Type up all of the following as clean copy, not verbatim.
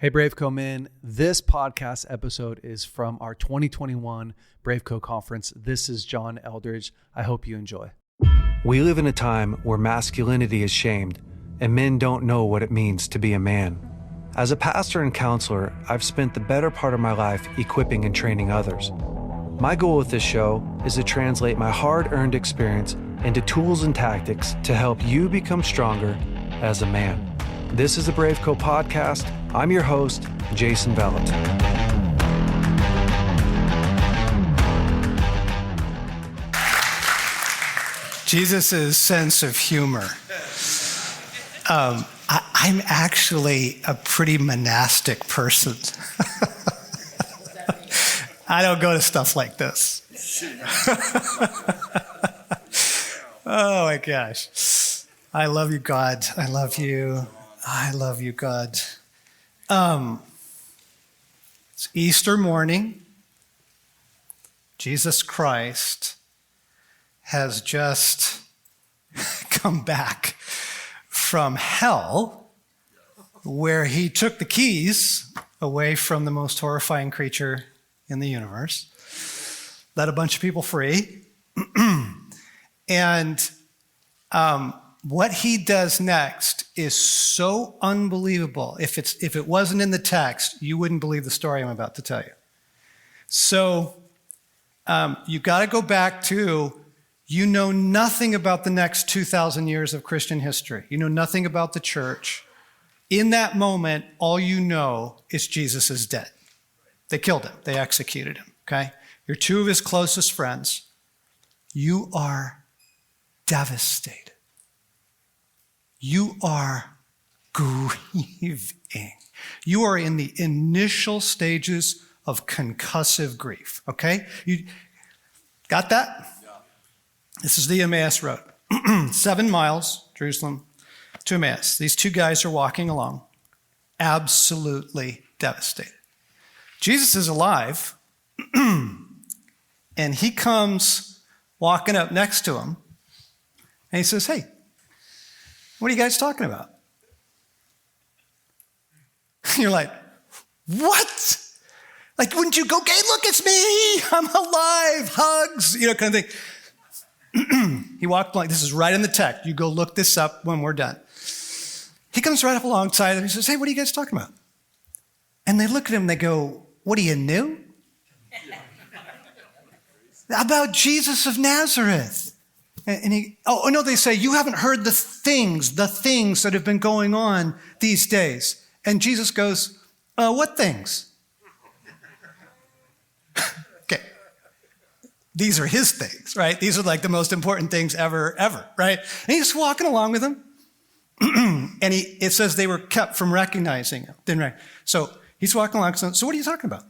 Hey, BraveCo men, this podcast episode is from our 2021 BraveCo conference. This is John Eldredge. I hope you enjoy. We live in a time where masculinity is shamed and men don't know what it means to be a man. As a pastor and counselor, I've spent the better part of my life equipping and training others. My goal with this show is to translate my hard-earned experience into tools and tactics to help you become stronger as a man. This is the BraveCo podcast. I'm your host, Jason Valentin. Jesus' sense of humor. I'm actually a pretty monastic person. I don't go to stuff like this. Oh my gosh. I love you, God. I love you. I love you, God. It's Easter morning. Jesus Christ has just come back from hell, where he took the keys away from the most horrifying creature in the universe, let a bunch of people free, and what he does next is so unbelievable. If it wasn't in the text, you wouldn't believe the story I'm about to tell you. So you've got to go back to, you know nothing about the next 2,000 years of Christian history. You know nothing about the church. In that moment, all you know is Jesus is dead. They killed him. They executed him, okay? You're two of his closest friends. You are devastated. You are grieving. You are in the initial stages of concussive grief, okay? You got that? Yeah. This is the Emmaus Road. 7 miles, Jerusalem to Emmaus. These two guys are walking along, absolutely devastated. Jesus is alive, and he comes walking up next to him, and he says, "Hey, what are you guys talking about?" You're like, "What? Like, wouldn't you go, hey, look, it's me, I'm alive, hugs," kind of thing. He walked along, this is right in the text. You go look this up when we're done. He comes right up alongside them. He says, "Hey, what are you guys talking about?" And they look at him and they go, "What, are you new?" "About Jesus of Nazareth." And they say, "You haven't heard the things that have been going on these days." And Jesus goes, "What things?" Okay. These are his things, right? These are like the most important things ever, right? And he's walking along with them. And it says they were kept from recognizing him. So he's walking along. So what are you talking about?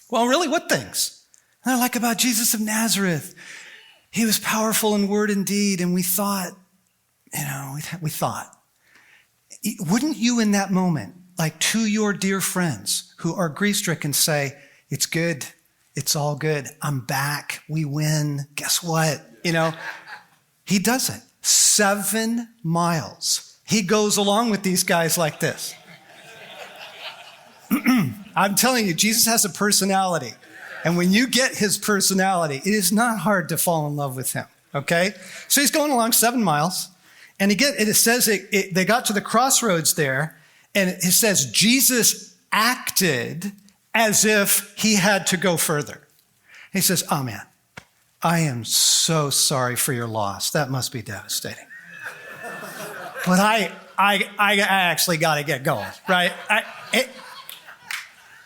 "Well, really, what things?" And they're like, "About Jesus of Nazareth. He was powerful in word and deed." And we thought, wouldn't you in that moment, like to your dear friends who are grief-stricken, say, "It's good. It's all good. I'm back. We win. Guess what?" He doesn't. 7 miles. He goes along with these guys like this. I'm telling you, Jesus has a personality. And when you get his personality, it is not hard to fall in love with him, okay? So he's going along 7 miles, and it says they got to the crossroads there, and it says Jesus acted as if he had to go further. He says, "Oh man, I am so sorry for your loss. That must be devastating. But I actually got to get going, right?"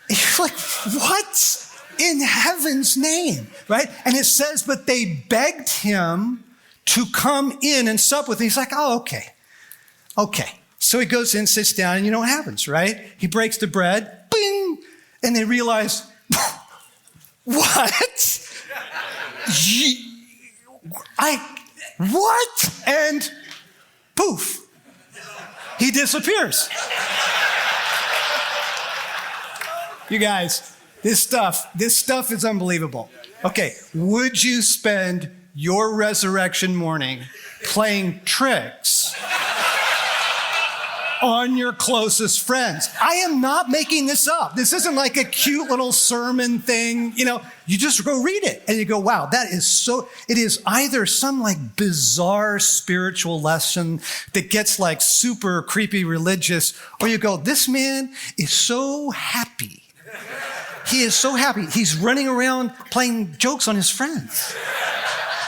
You're like, what in heaven's name, right? And it says, but they begged him to come in and sup with him. He's like, "Oh, okay. So he goes in, sits down, and you know what happens, right? He breaks the bread, bing, and they realize, what? What? And poof, he disappears. You guys, this stuff is unbelievable. Okay, would you spend your resurrection morning playing tricks on your closest friends. I am not making this up. This isn't like a cute little sermon thing. You know, you just go read it and you go, wow, that is so, it is either some like bizarre spiritual lesson that gets like super creepy religious, or you go, this man is so happy. He is so happy. He's running around playing jokes on his friends.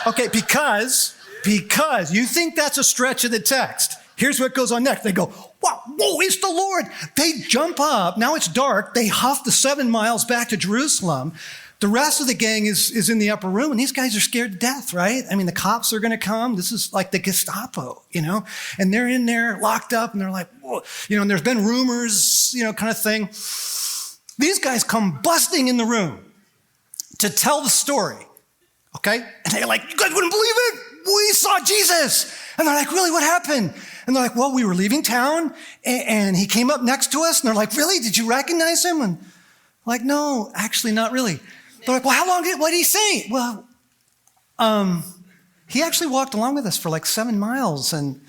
Okay, because you think that's a stretch of the text. Here's what goes on next. They go, wow, whoa, it's the Lord. They jump up. Now it's dark. They huff the 7 miles back to Jerusalem. The rest of the gang is in the upper room, and these guys are scared to death, right? I mean, the cops are going to come. This is like the Gestapo, you know? And they're in there locked up, and they're like, whoa. You know, and there's been rumors, you know, kind of thing. These guys come busting in the room to tell the story, okay? And they're like, you guys wouldn't believe it. We saw Jesus. And they're like, really, what happened? And they're like, well, we were leaving town and he came up next to us. And they're like, really? Did you recognize him? And like, no, actually not really. They're like, well, what did he say? Well, he actually walked along with us for like 7 miles. And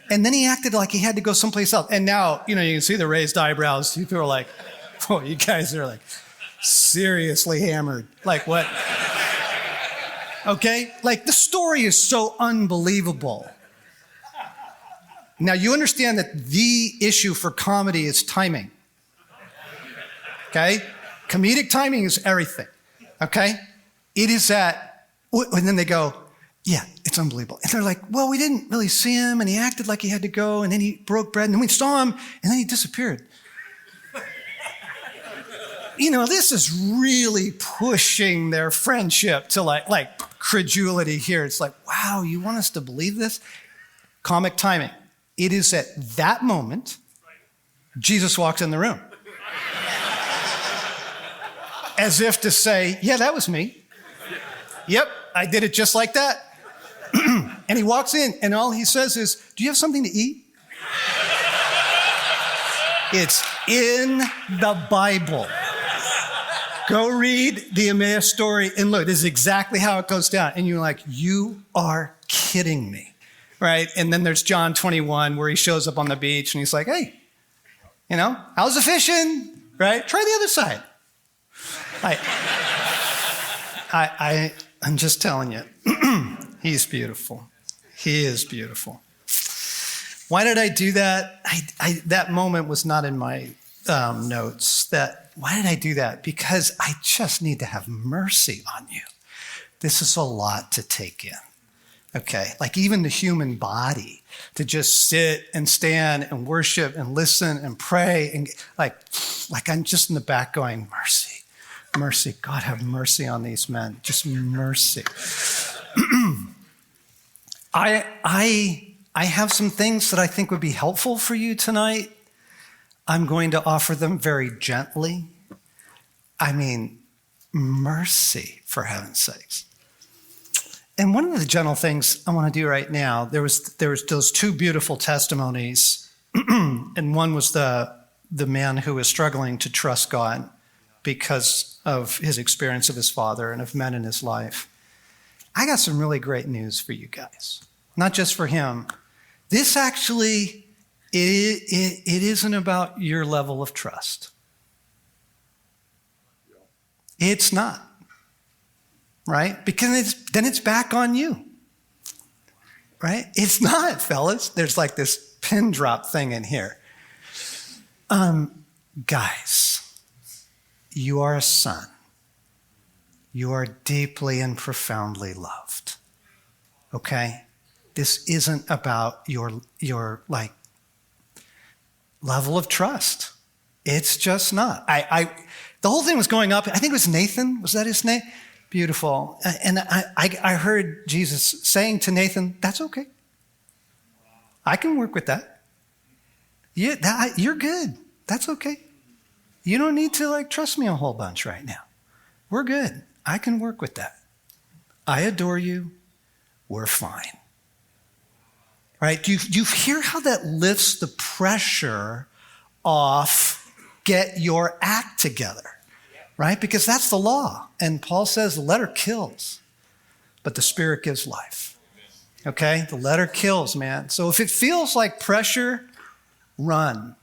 then he acted like he had to go someplace else. And now, you know, you can see the raised eyebrows. People are like, oh, you guys are like seriously hammered. Like what? Okay? Like the story is so unbelievable. Now you understand that the issue for comedy is timing. Okay? Comedic timing is everything. Okay? It is that, and then they go, yeah, it's unbelievable. And they're like, well, we didn't really see him and he acted like he had to go and then he broke bread and then we saw him and then he disappeared. You know, this is really pushing their friendship to like credulity here. It's like, wow, you want us to believe this? Comic timing. It is at that moment, Jesus walks in the room. As if to say, yeah, that was me. Yep, I did it just like that. And he walks in and all he says is, do you have something to eat? It's in the Bible. Go read the Emmaus story and look, this is exactly how it goes down. And you're like, you are kidding me, right? And then there's John 21 where he shows up on the beach and he's like, hey, you know, how's the fishing, right? Try the other side. I'm just telling you, he's beautiful. He is beautiful. Why did I do that? That moment was not in my notes. Why did I do that? Because I just need to have mercy on you. This is a lot to take in. Okay, like even the human body, to just sit and stand and worship and listen and pray and like I'm just in the back going, mercy, mercy. God have mercy on these men. Just mercy. I have some things that I think would be helpful for you tonight. I'm going to offer them very gently. I mean, mercy, for heaven's sakes. And one of the gentle things I want to do right now, there was those two beautiful testimonies, and one was the man who was struggling to trust God because of his experience of his father and of men in his life. I got some really great news for you guys, not just for him. This actually, it isn't about your level of trust. It's not. Right? Because then it's back on you. Right? It's not, fellas. There's like this pin drop thing in here. Guys, you are a son. You are deeply and profoundly loved. Okay? This isn't about your like level of trust. It's just not. The whole thing was going up. I think it was Nathan. Was that his name? Beautiful. And I heard Jesus saying to Nathan, that's okay. I can work with that. You're good. That's okay. You don't need to like trust me a whole bunch right now. We're good. I can work with that. I adore you. We're fine. Right? Do you hear how that lifts the pressure off? Get your act together. Right? Because that's the law. And Paul says the letter kills, but the Spirit gives life. Okay? The letter kills, man. So if it feels like pressure, run.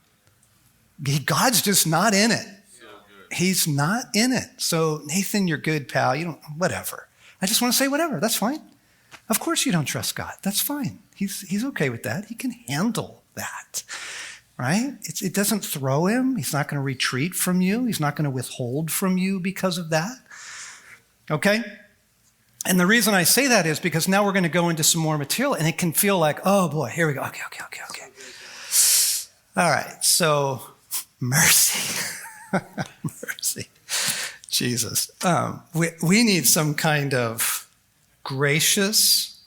God's just not in it. He's not in it. So Nathan, you're good, pal. You don't, whatever. I just want to say whatever. That's fine. Of course you don't trust God. That's fine. He's okay with that. He can handle that, right? It doesn't throw him. He's not going to retreat from you. He's not going to withhold from you because of that. Okay? And the reason I say that is because now we're going to go into some more material, and it can feel like, oh boy, here we go. Okay. All right, so mercy. Mercy. Jesus. We need some kind of gracious,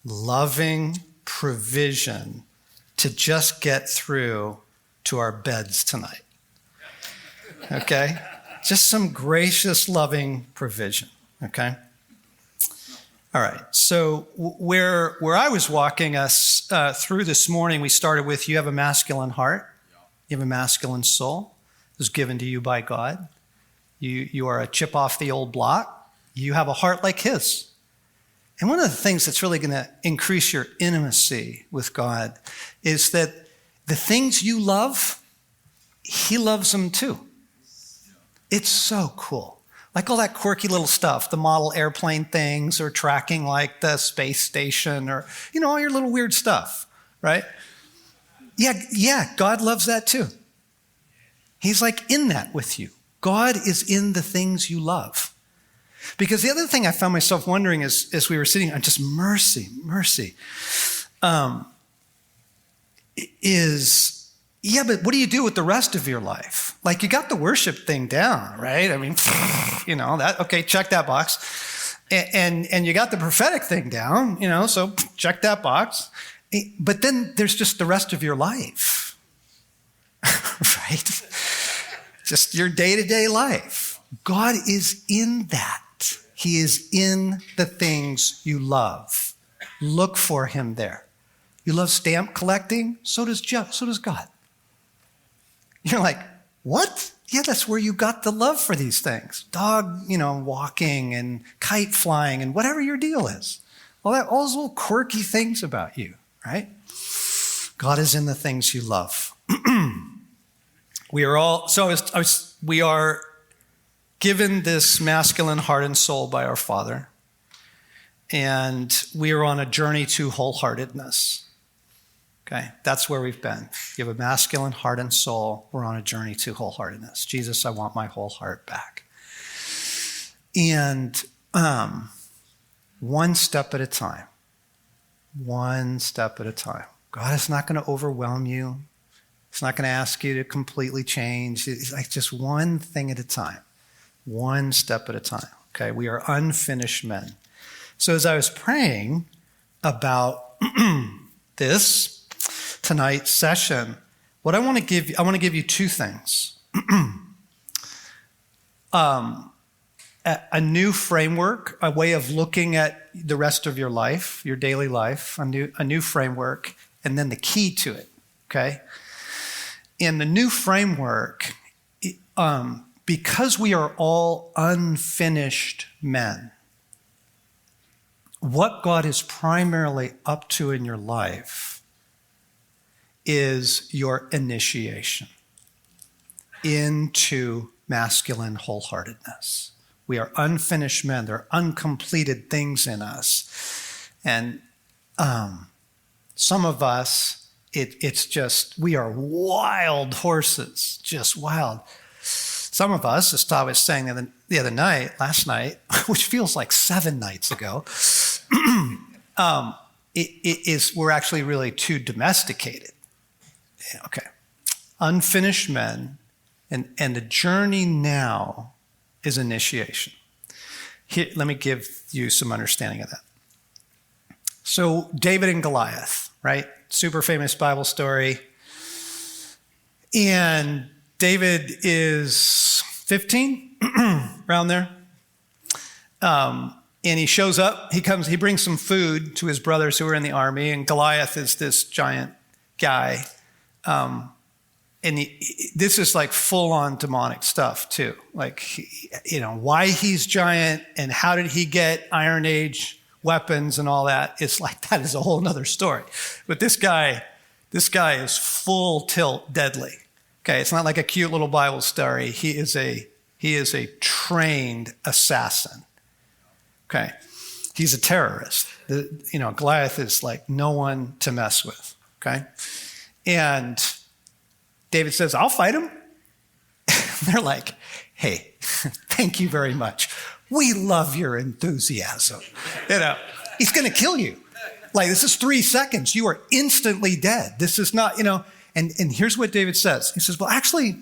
loving provision to just get through to our beds tonight. Okay? Just some gracious, loving provision. Okay? All right. So where I was walking us through this morning, we started with you have a masculine heart. You have a masculine soul. It was given to you by God. You are a chip off the old block. You have a heart like his. And one of the things that's really going to increase your intimacy with God is that the things you love, he loves them too. It's so cool. Like all that quirky little stuff, the model airplane things or tracking like the space station or, all your little weird stuff, right? Yeah, God loves that too. He's like in that with you. God is in the things you love. Because the other thing I found myself wondering as we were sitting, just mercy, but what do you do with the rest of your life? Like you got the worship thing down, right? I mean, that, okay, check that box. And you got the prophetic thing down, so check that box. But then there's just the rest of your life, right? Just your day-to-day life. God is in that. He is in the things you love. Look for him there. You love stamp collecting? So does God. You're like, what? Yeah, that's where you got the love for these things. Dog, walking and kite flying and whatever your deal is. All those little quirky things about you, right? God is in the things you love. We are given this masculine heart and soul by our Father, and we are on a journey to wholeheartedness. Okay, that's where we've been. You have a masculine heart and soul. We're on a journey to wholeheartedness. Jesus, I want my whole heart back. And one step at a time. One step at a time. God is not going to overwhelm you. He's not going to ask you to completely change. It's like just one thing at a time. One step at a time. Okay, we are unfinished men. So as I was praying about this tonight's session, what I want to give you two things. A new framework, a way of looking at the rest of your life, your daily life, a new framework, and then the key to it, okay? In the new framework, because we are all unfinished men, what God is primarily up to in your life is your initiation into masculine wholeheartedness. We are unfinished men. There are uncompleted things in us. And some of us, it's just, we are wild horses, just wild. Some of us, as Todd was saying last night, which feels like 7 nights ago, we're actually really too domesticated. Okay. Unfinished men, and the journey now is initiation. Here, let me give you some understanding of that. So David and Goliath, right? Super famous Bible story. And David is 15, around there. And he shows up, he brings some food to his brothers who are in the army, and Goliath is this giant guy. And this is like full-on demonic stuff too. Like, why he's giant and how did he get Iron Age weapons and all that. It's like, that is a whole nother story. But this guy This guy is full tilt deadly. Okay, it's not like a cute little Bible story. He is a trained assassin. Okay, he's a terrorist. Goliath is like no one to mess with. Okay, and David says, "I'll fight him." They're like, "Hey, thank you very much. We love your enthusiasm. He's going to kill you. Like, this is 3 seconds. You are instantly dead. This is not, And here's what David says. He says, well, actually,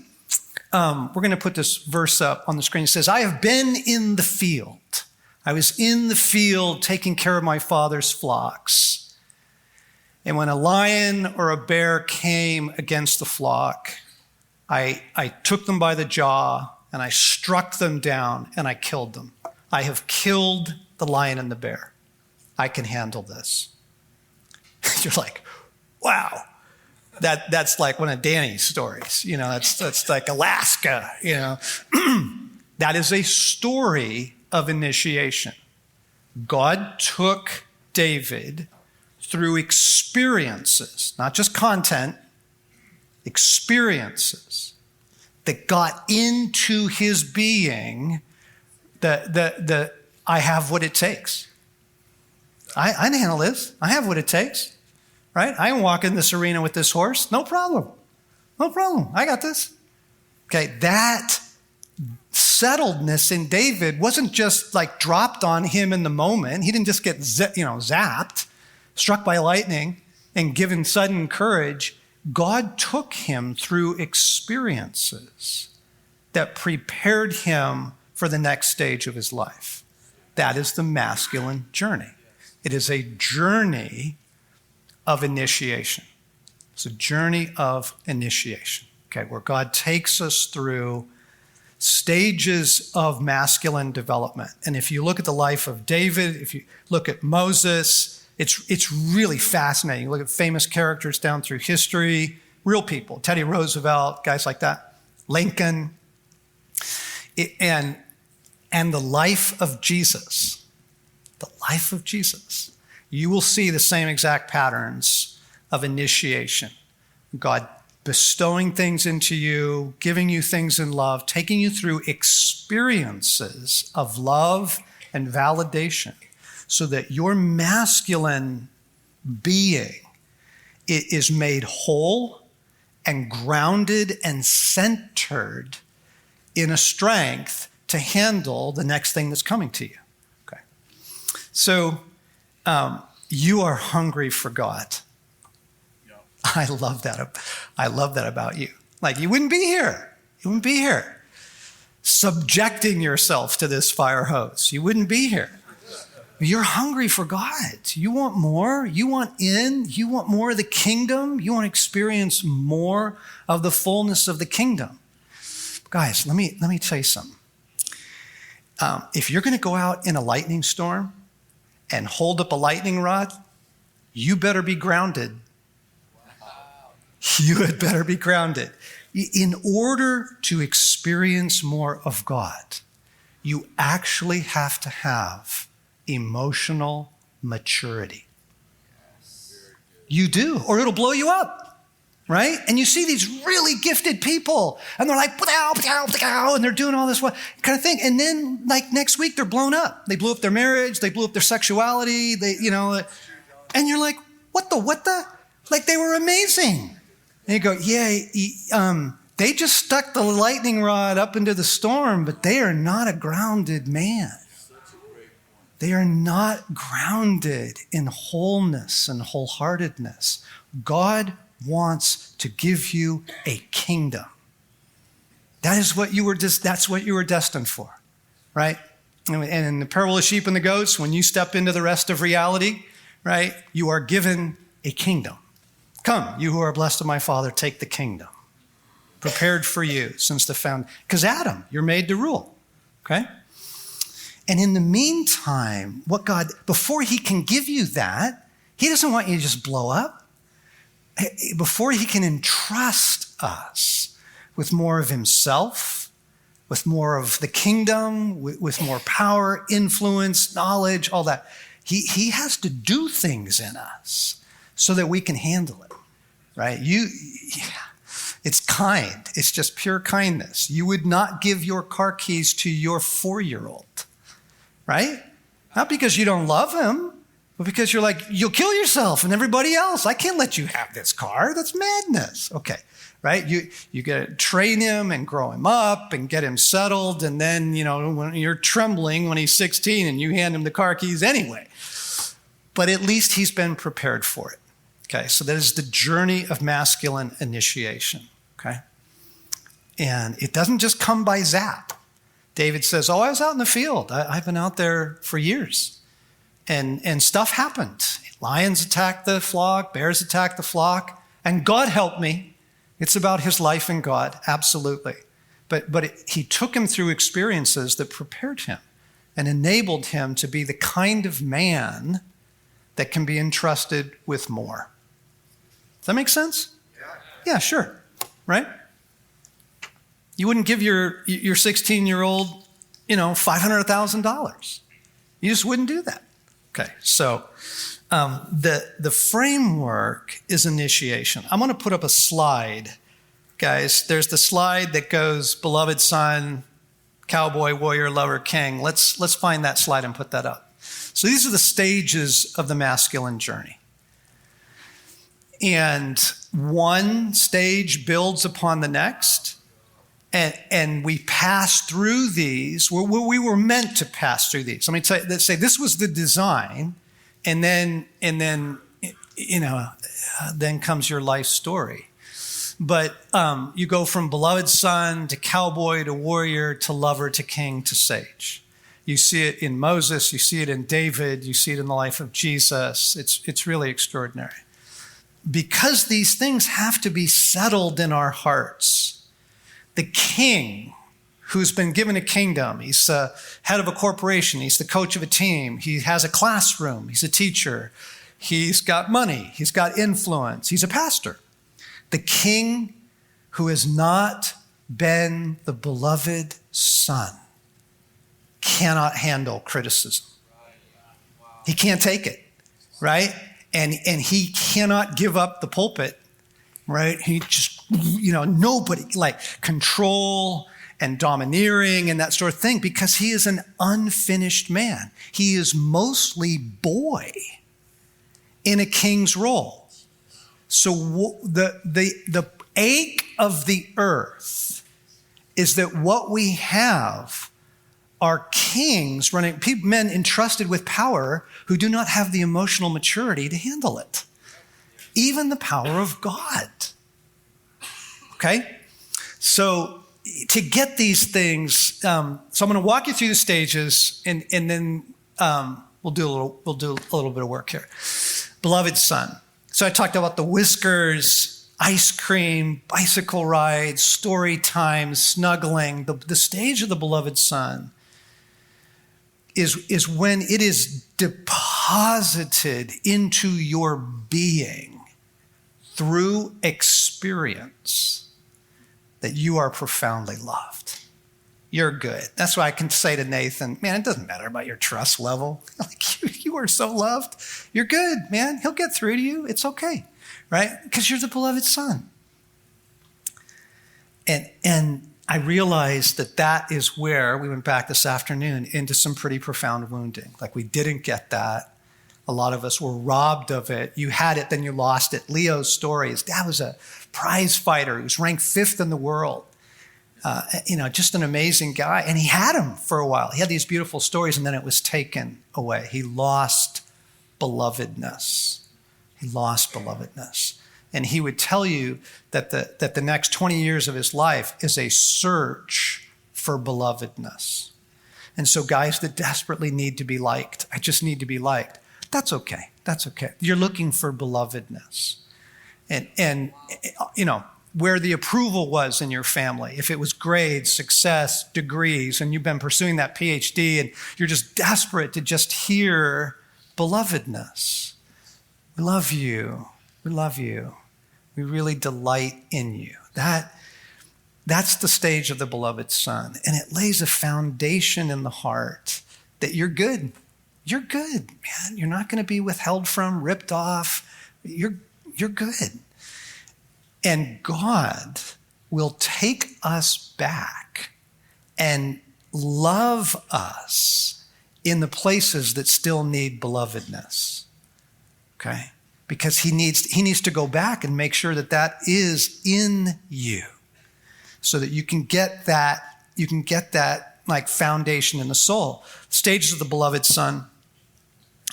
we're going to put this verse up on the screen. He says, I have been in the field. I was in the field taking care of my father's flocks. And when a lion or a bear came against the flock, I took them by the jaw and I struck them down and I killed them. I have killed the lion and the bear. I can handle this. You're like, wow. That's like one of Danny's stories. That's like Alaska, That is a story of initiation. God took David through experiences, not just content, experiences that got into his being that I have what it takes. I can handle this. I have what it takes, right? I can walk in this arena with this horse. No problem. No problem. I got this. Okay, that settledness in David wasn't just like dropped on him in the moment. He didn't just get zapped, struck by lightning, and given sudden courage. God took him through experiences that prepared him for the next stage of his life. That is the masculine journey. It is a journey of initiation. It's a journey of initiation, okay, where God takes us through stages of masculine development. And if you look at the life of David, if you look at Moses, it's really fascinating. You look at famous characters down through history, real people, Teddy Roosevelt, guys like that, Lincoln, and the life of Jesus. The life of Jesus. You will see the same exact patterns of initiation. God bestowing things into you, giving you things in love, taking you through experiences of love and validation so that your masculine being is made whole and grounded and centered in a strength to handle the next thing that's coming to you. Okay. So you are hungry for God. Yeah. I love that about you. Like, you wouldn't be here. You wouldn't be here subjecting yourself to this fire hose. You wouldn't be here. You're hungry for God. You want more. You want in. You want more of the kingdom. You want to experience more of the fullness of the kingdom. Guys, let me tell you something. If you're going to go out in a lightning storm and hold up a lightning rod, you better be grounded. You had better be grounded. In order to experience more of God, you actually have to have emotional maturity. You do, or it'll blow you up, right? And you see these really gifted people, and they're like, and they're doing all this kind of thing. And then, like, next week, they're blown up. They blew up their marriage. They blew up their sexuality. And you're like, what the? Like, they were amazing. And you go, yeah, they just stuck the lightning rod up into the storm, but they are not a grounded man. They are not grounded in wholeness and wholeheartedness. God wants to give you a kingdom. That's what you were destined for, right? And in the parable of the sheep and the goats, when you step into the rest of reality, right, you are given a kingdom. Come, you who are blessed of my Father, take the kingdom. Prepared for you since the because Adam, you're made to rule, okay? And in the meantime, before he can give you that, he doesn't want you to just blow up. Before he can entrust us with more of himself, with more of the kingdom, with more power, influence, knowledge, all that, he has to do things in us so that we can handle it, right? It's kind. It's just pure kindness. You would not give your car keys to your 4-year-old, right? Not because you don't love him, but because you're like, you'll kill yourself and everybody else. I can't let you have this car. That's madness. Okay, right? You got to train him and grow him up and get him settled. And then, when you're trembling when he's 16 and you hand him the car keys anyway. But at least he's been prepared for it. Okay, so that is the journey of masculine initiation. Okay, and it doesn't just come by zap. David says, I was out in the field. I've been out there for years. And stuff happened. Lions attacked the flock, bears attacked the flock, and God helped me. It's about his life in God, absolutely. But he took him through experiences that prepared him and enabled him to be the kind of man that can be entrusted with more. Does that make sense? Yeah, sure. Right? You wouldn't give your 16-year-old, $500,000. You just wouldn't do that. Okay, so the framework is initiation. I'm going to put up a slide, guys. There's the slide that goes beloved son, cowboy, warrior, lover, king. Let's find that slide and put that up. So these are the stages of the masculine journey. And one stage builds upon the next. And we pass through these. We were meant to pass through these. Let me say this was the design, and then comes your life story. But you go from beloved son to cowboy to warrior to lover to king to sage. You see it in Moses. You see it in David. You see it in the life of Jesus. It's really extraordinary. Because these things have to be settled in our hearts. The king who's been given a kingdom, he's the head of a corporation, he's the coach of a team, he has a classroom, he's a teacher, he's got money, he's got influence, he's a pastor. The king who has not been the beloved son cannot handle criticism. He can't take it, right? And he cannot give up the pulpit. Right? He just, nobody, like control and domineering and that sort of thing, because he is an unfinished man. He is mostly boy in a king's role. So the ache of the earth is that what we have are kings running, men entrusted with power who do not have the emotional maturity to handle it. Even the power of God. Okay? So to get these things, so I'm going to walk you through the stages, and then we'll do a little bit of work here. Beloved son. So I talked about the whiskers, ice cream, bicycle rides, story time, snuggling. The stage of the beloved son is when it is deposited into your being through experience that you are profoundly loved. You're good. That's why I can say to Nathan, man, it doesn't matter about your trust level. Like, you are so loved. You're good, man. He'll get through to you. It's okay, right? Because you're the beloved son. And I realized that is where we went back this afternoon into some pretty profound wounding. Like, we didn't get that. A lot of us were robbed of it. You had it, then you lost it. Leo's story, his dad was a prize fighter. He was ranked 5th in the world. Just an amazing guy. And he had him for a while. He had these beautiful stories, and then it was taken away. He lost belovedness. And he would tell you that the next 20 years of his life is a search for belovedness. And so guys that desperately need to be liked, I just need to be liked. That's okay. You're looking for belovedness. And where the approval was in your family, if it was grades, success, degrees, and you've been pursuing that PhD and you're just desperate to just hear belovedness. We love you. We really delight in you. That's the stage of the beloved son. And it lays a foundation in the heart that you're good. You're good, man. You're not going to be withheld from, ripped off. You're good. And God will take us back and love us in the places that still need belovedness. Okay? Because he needs to go back and make sure that that is in you so that you can get that like foundation in the soul. Stages of the beloved son.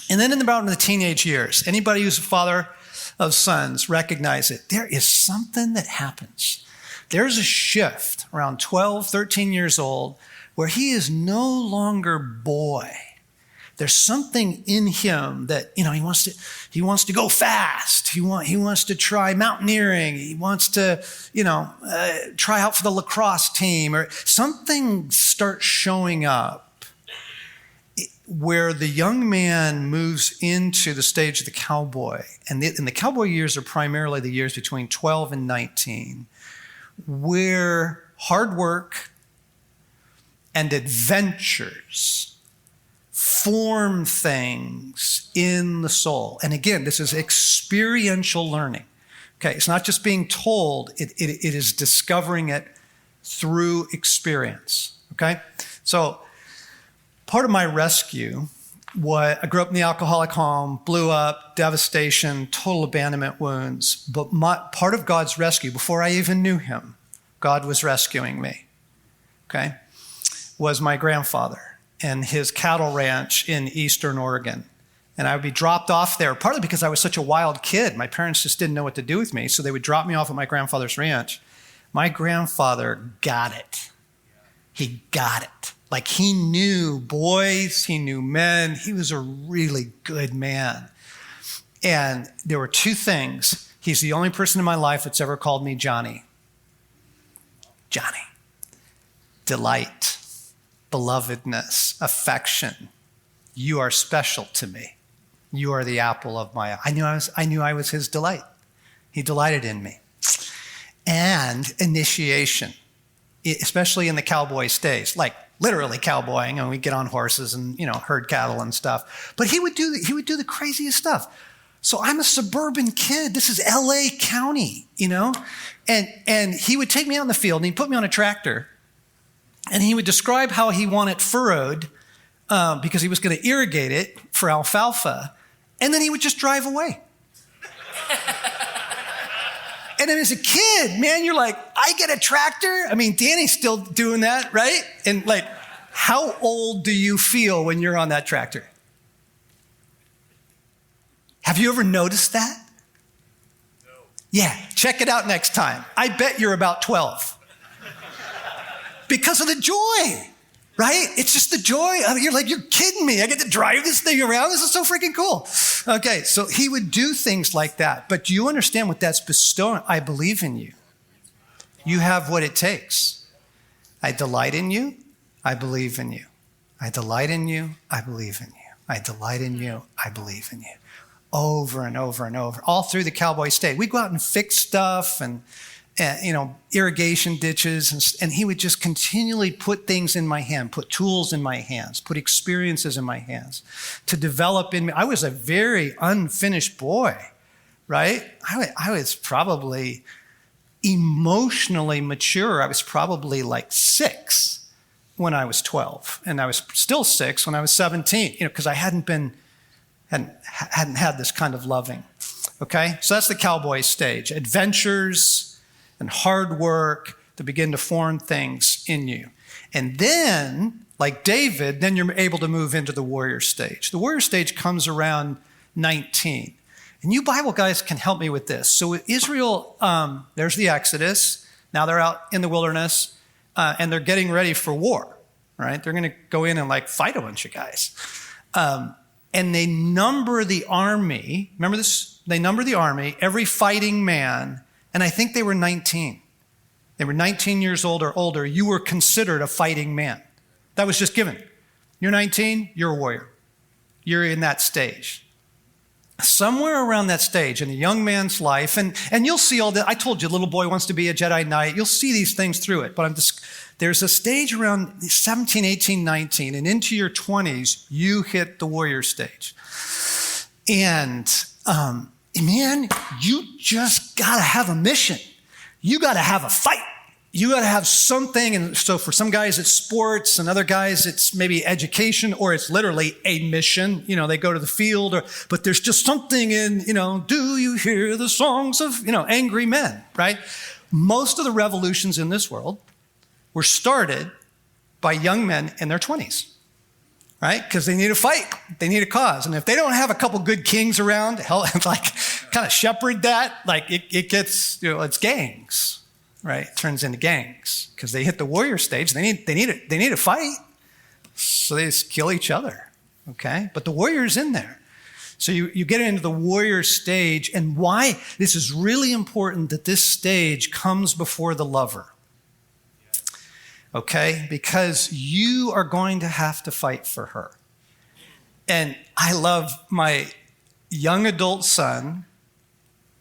And then about in the teenage years, anybody who's a father of sons recognize it. There is something that happens. There's a shift around 12, 13 years old where he is no longer boy. There's something in him that, he wants to go fast. He wants to try mountaineering. He wants to, try out for the lacrosse team, or something starts showing up where the young man moves into the stage of the cowboy. And the cowboy years are primarily the years between 12 and 19, where hard work and adventures form things in the soul. And again, this is experiential learning. Okay, it's not just being told, it is discovering it through experience. Okay, so part of my rescue was, I grew up in the alcoholic home, blew up, devastation, total abandonment wounds. But part of God's rescue, before I even knew him, God was rescuing me, okay, was my grandfather and his cattle ranch in eastern Oregon. And I would be dropped off there, partly because I was such a wild kid. My parents just didn't know what to do with me, so they would drop me off at my grandfather's ranch. My grandfather got it. He got it. Like, he knew boys, he knew men. He was a really good man. And there were two things. He's the only person in my life that's ever called me Johnny. Johnny. Delight, belovedness, affection. You are special to me. You are the apple of my eye. I knew I was his delight. He delighted in me. And initiation, especially in the cowboy stage, like literally cowboying, and we get on horses and herd cattle and stuff. But he would do the craziest stuff. So I'm a suburban kid. This is LA County, and he would take me out in the field and he'd put me on a tractor, and he would describe how he wanted it furrowed because he was going to irrigate it for alfalfa, and then he would just drive away. And then as a kid, man, you're like, I get a tractor? I mean, Danny's still doing that, right? And like, how old do you feel when you're on that tractor? Have you ever noticed that? No. Yeah, check it out next time. I bet you're about 12. Because of the joy, right? It's just the joy. You're like, you're kidding me. I get to drive this thing around. This is so freaking cool. Okay, so he would do things like that. But do you understand what that's bestowing? I believe in you. You have what it takes. I delight in you. I believe in you. I delight in you. I believe in you. I delight in you. I believe in you. Over and over and over, all through the cowboy state. We'd go out and fix stuff and irrigation ditches, and he would just continually put things in my hand, put tools in my hands, put experiences in my hands to develop in me. I was a very unfinished boy, right? I was probably emotionally mature. I was probably like 6 when I was 12, and I was still 6 when I was 17, because I hadn't had this kind of loving. Okay, so that's the cowboy stage. Adventures and hard work to begin to form things in you. And then, like David, then you're able to move into the warrior stage. The warrior stage comes around 19. And you Bible guys can help me with this. So Israel, there's the Exodus. Now they're out in the wilderness, and they're getting ready for war, right? They're going to go in and fight a bunch of guys. And they number the army. Remember this? They number the army, every fighting man, and I think they were 19. They were 19 years old or older. You were considered a fighting man. That was just given. You're 19, you're a warrior. You're in that stage. Somewhere around that stage in a young man's life, and you'll see all that. I told you, little boy wants to be a Jedi Knight. You'll see these things through it, but there's a stage around 17, 18, 19, and into your 20s, you hit the warrior stage. And man, you just got to have a mission. you got to have a fight. You got to have something. And so for some guys, it's sports, and other guys, it's maybe education, or it's literally a mission. They go to the field, but there's just something in, do you hear the songs of, angry men, right? Most of the revolutions in this world were started by young men in their 20s, right? Because they need a fight. They need a cause. And if they don't have a couple good kings around, kind of shepherd that, it gets, it's gangs. Right, it turns into gangs because they hit the warrior stage. They need a fight, so they just kill each other. Okay, but the warrior's in there, so you get into the warrior stage. And why this is really important that this stage comes before the lover. Okay, because you are going to have to fight for her. And I love my young adult son,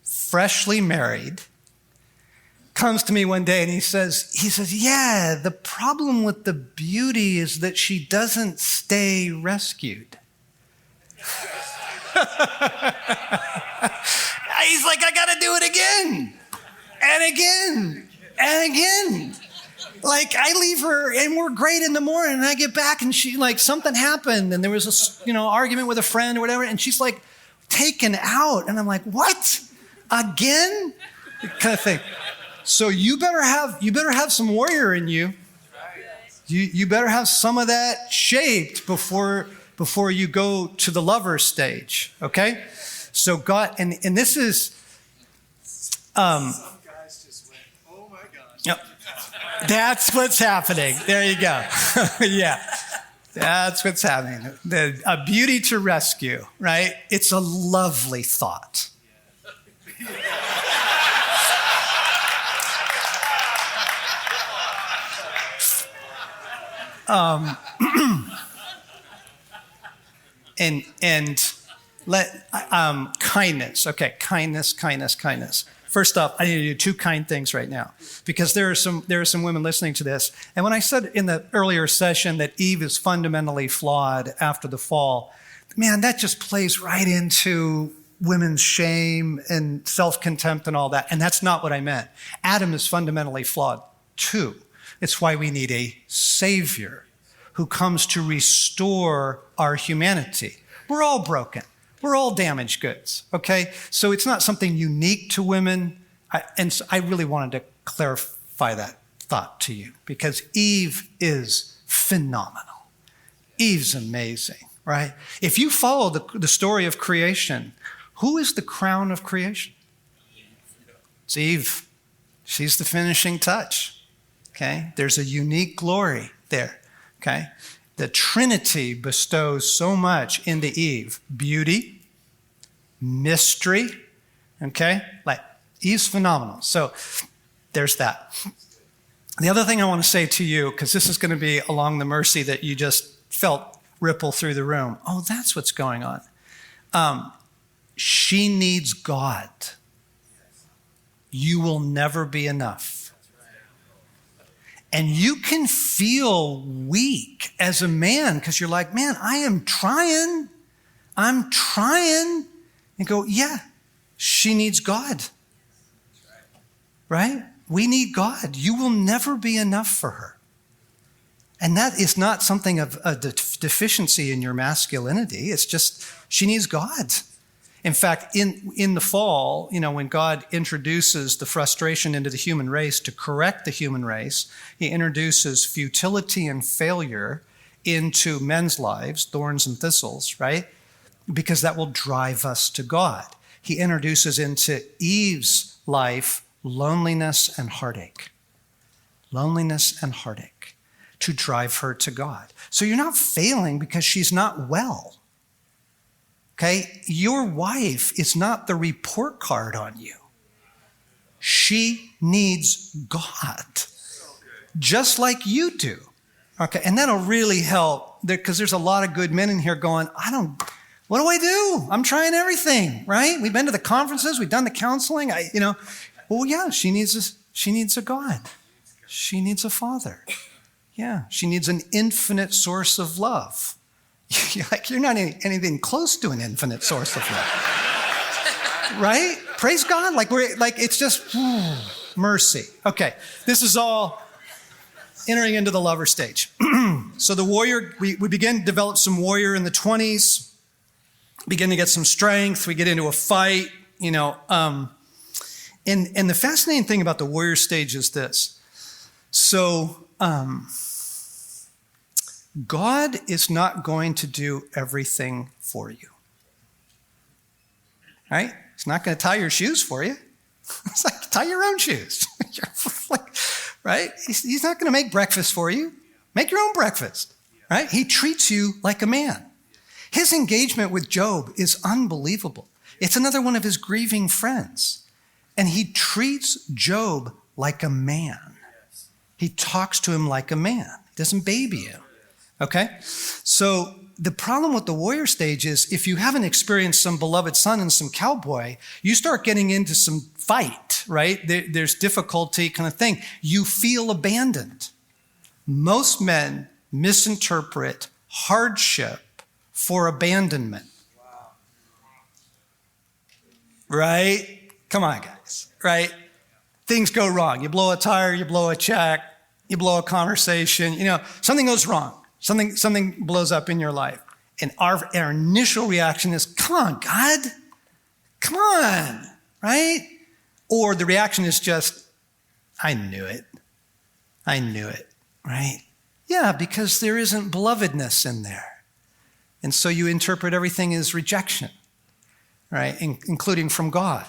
freshly married, comes to me one day and he says, yeah, the problem with the beauty is that she doesn't stay rescued. He's like, I got to do it again and again and again. I leave her and we're great in the morning, and I get back and she something happened and there was a argument with a friend or whatever, and she's taken out, and I'm like, what? Again? Kind of thing. So you better have some warrior in you. You better have some of that shaped before you go to the lover stage. Okay? So God, and this is some guys just went, oh my gosh. Yep. That's what's happening. There you go. Yeah. That's what's happening. A beauty to rescue, right? It's a lovely thought. Kindness. Okay, kindness. First off, I need to do two kind things right now, because there are some women listening to this. And when I said in the earlier session that Eve is fundamentally flawed after the fall, man, that just plays right into women's shame and self-contempt and all that. And that's not what I meant. Adam is fundamentally flawed too. It's why we need a savior who comes to restore our humanity. We're all broken. We're all damaged goods, okay? So it's not something unique to women. And so I really wanted to clarify that thought to you, because Eve is phenomenal. Eve's amazing, right? If you follow the story of creation, who is the crown of creation? It's Eve. She's the finishing touch, okay? There's a unique glory there, okay? The Trinity bestows so much into Eve: beauty, mystery, okay? Eve's phenomenal. So there's that. The other thing I want to say to you, because this is going to be along the mercy that you just felt ripple through the room. Oh, that's what's going on. She needs God. You will never be enough. And you can feel weak as a man because you're like, man, I am trying. I'm trying. And go, yeah, she needs God. Right? We need God. You will never be enough for her. And that is not something of a deficiency in your masculinity. It's just she needs God. In fact, in the fall, when God introduces the frustration into the human race to correct the human race, he introduces futility and failure into men's lives, thorns and thistles, right? Because that will drive us to God. He introduces into Eve's life loneliness and heartache. Loneliness and heartache to drive her to God. So you're not failing because she's not well. Okay? Your wife is not the report card on you. She needs God. Just like you do. Okay? And that'll really help, because there's a lot of good men in here going, what do I do? I'm trying everything, right? We've been to the conferences, we've done the counseling, well, yeah, she needs a God. She needs a father. Yeah, she needs an infinite source of love. You're not anything close to an infinite source of love. Right? Praise God. It's just, mercy. Okay, this is all entering into the lover stage. So the warrior, we begin to develop some warrior in the 20s, begin to get some strength, we get into a fight, and the fascinating thing about the warrior stage is this. So God is not going to do everything for you. Right? He's not going to tie your shoes for you. It's like, tie your own shoes. Right? He's not going to make breakfast for you. Make your own breakfast. Right? He treats you like a man. His engagement with Job is unbelievable. It's another one of his grieving friends. And he treats Job like a man. He talks to him like a man. He doesn't baby him. Okay? So the problem with the warrior stage is if you haven't experienced some beloved son and some cowboy, you start getting into some fight, right? There's difficulty kind of thing. You feel abandoned. Most men misinterpret hardship for abandonment. Wow. Right? Come on, guys. Right? Things go wrong. You blow a tire, you blow a check, you blow a conversation, something goes wrong. Something blows up in your life. And our initial reaction is, come on, God. Come on, right? Or the reaction is just, I knew it, right? Yeah, because there isn't belovedness in there. And so you interpret everything as rejection, right? Including from God.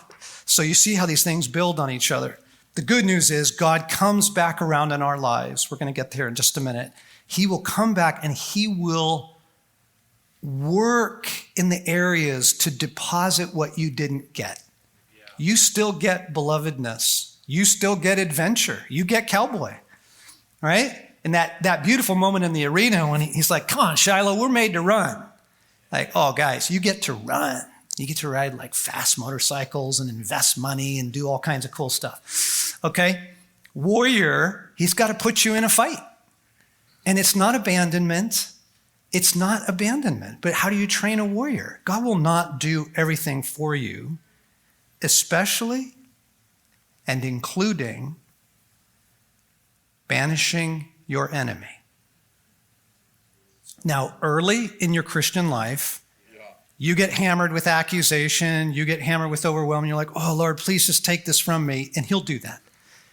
So you see how these things build on each other. The good news is God comes back around in our lives. We're going to get there in just a minute. He will come back and he will work in the areas to deposit what you didn't get. Yeah. You still get belovedness. You still get adventure. You get cowboy, right? And that beautiful moment in the arena when he's like, come on, Shiloh, we're made to run. Like, oh, guys, you get to run. You get to ride like fast motorcycles and invest money and do all kinds of cool stuff. Okay? Warrior, he's got to put you in a fight. And it's not abandonment. It's not abandonment. But how do you train a warrior? God will not do everything for you, especially and including banishing your enemy. Now, early in your Christian life, you get hammered with accusation. You get hammered with overwhelming. You're like, oh, Lord, please just take this from me. And he'll do that.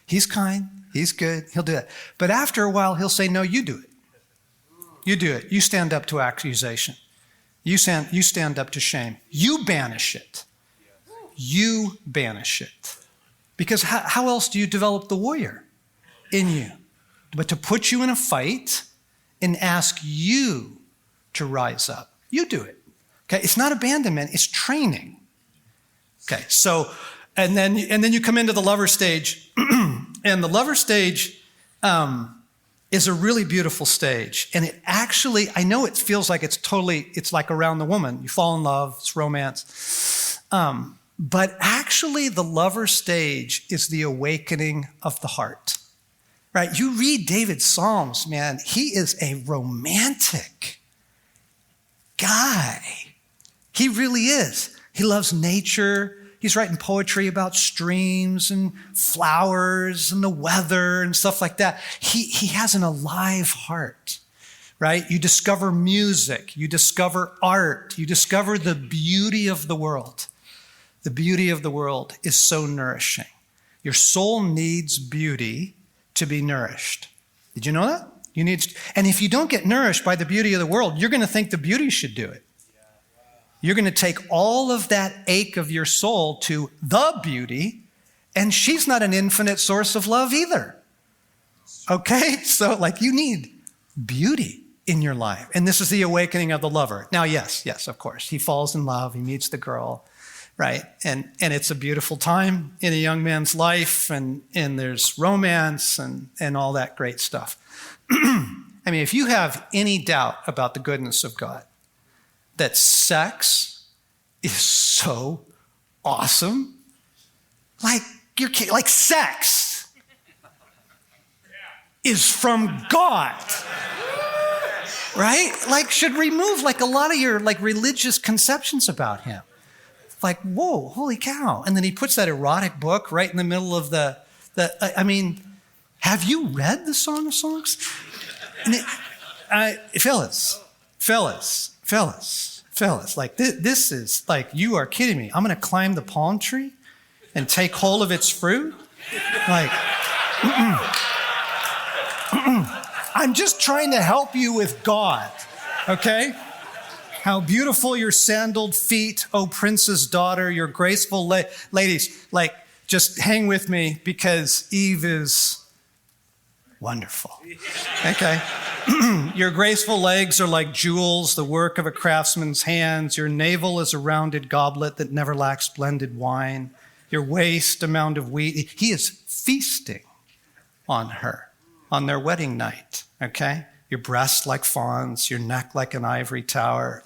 He's kind. He's good. He'll do that. But after a while, he'll say, no, you do it. You do it. You stand up to accusation. You stand up to shame. You banish it. You banish it. Because how else do you develop the warrior in you? But to put you in a fight and ask you to rise up. You do it. Okay? It's not abandonment. It's training. Okay, so, and then you come into the lover stage. And the lover stage is a really beautiful stage. And it actually, I know it feels like it's like around the woman. You fall in love, it's romance. But actually the lover stage is the awakening of the heart, right? You read David's Psalms, man, he is a romantic guy. He really is. He loves nature. He's writing poetry about streams and flowers and the weather and stuff like that. He has an alive heart, right? You discover music. You discover art. You discover the beauty of the world. The beauty of the world is so nourishing. Your soul needs beauty to be nourished. Did you know that? And if you don't get nourished by the beauty of the world, you're going to think the beauty should do it. You're going to take all of that ache of your soul to the beauty, and she's not an infinite source of love either. Okay? So you need beauty in your life. And this is the awakening of the lover. Now, yes, of course. He falls in love. He meets the girl, right? And it's a beautiful time in a young man's life, and there's romance and all that great stuff. I mean, if you have any doubt about the goodness of God, that sex is so awesome. Like sex is from God. Right? Should remove a lot of your religious conceptions about him. Whoa, holy cow. And then he puts that erotic book right in the middle of the I mean, have you read the Song of Songs? Fellas, like this is like, you are kidding me. I'm going to climb the palm tree and take hold of its fruit? Like, I'm just trying to help you with God, okay? How beautiful your sandaled feet, O princess daughter, your graceful ladies. Like, just hang with me because Eve is wonderful, okay? Your graceful legs are like jewels, the work of a craftsman's hands. Your navel is a rounded goblet that never lacks blended wine. Your waist, a mound of wheat. He is feasting on her on their wedding night, okay? Your breasts like fawns, your neck like an ivory tower.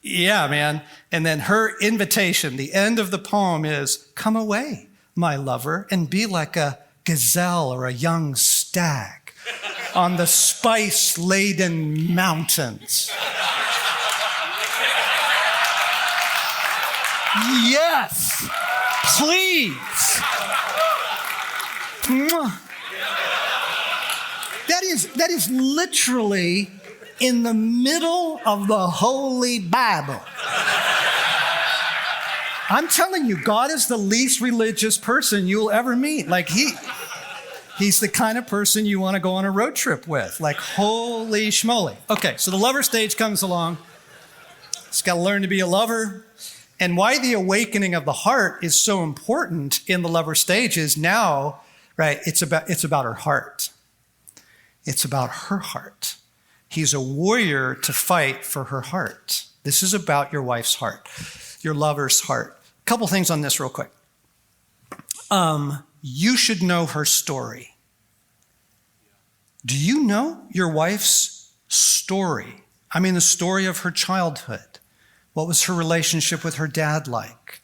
Yeah, man. And then her invitation, the end of the poem is, come away, my lover, and be like a gazelle or a young stag on the spice-laden mountains. Yes, please. That is literally in the middle of the Holy Bible. I'm telling you, God is the least religious person you'll ever meet. Like he's the kind of person you want to go on a road trip with. Like, holy schmoly. Okay, so the lover stage comes along. He's got to learn to be a lover. And why the awakening of the heart is so important in the lover stage is now, right, it's about her heart. It's about her heart. He's a warrior to fight for her heart. This is about your wife's heart, your lover's heart. A couple things on this real quick. You should know her story. Do you know your wife's story? I mean, the story of her childhood. What was her relationship with her dad like?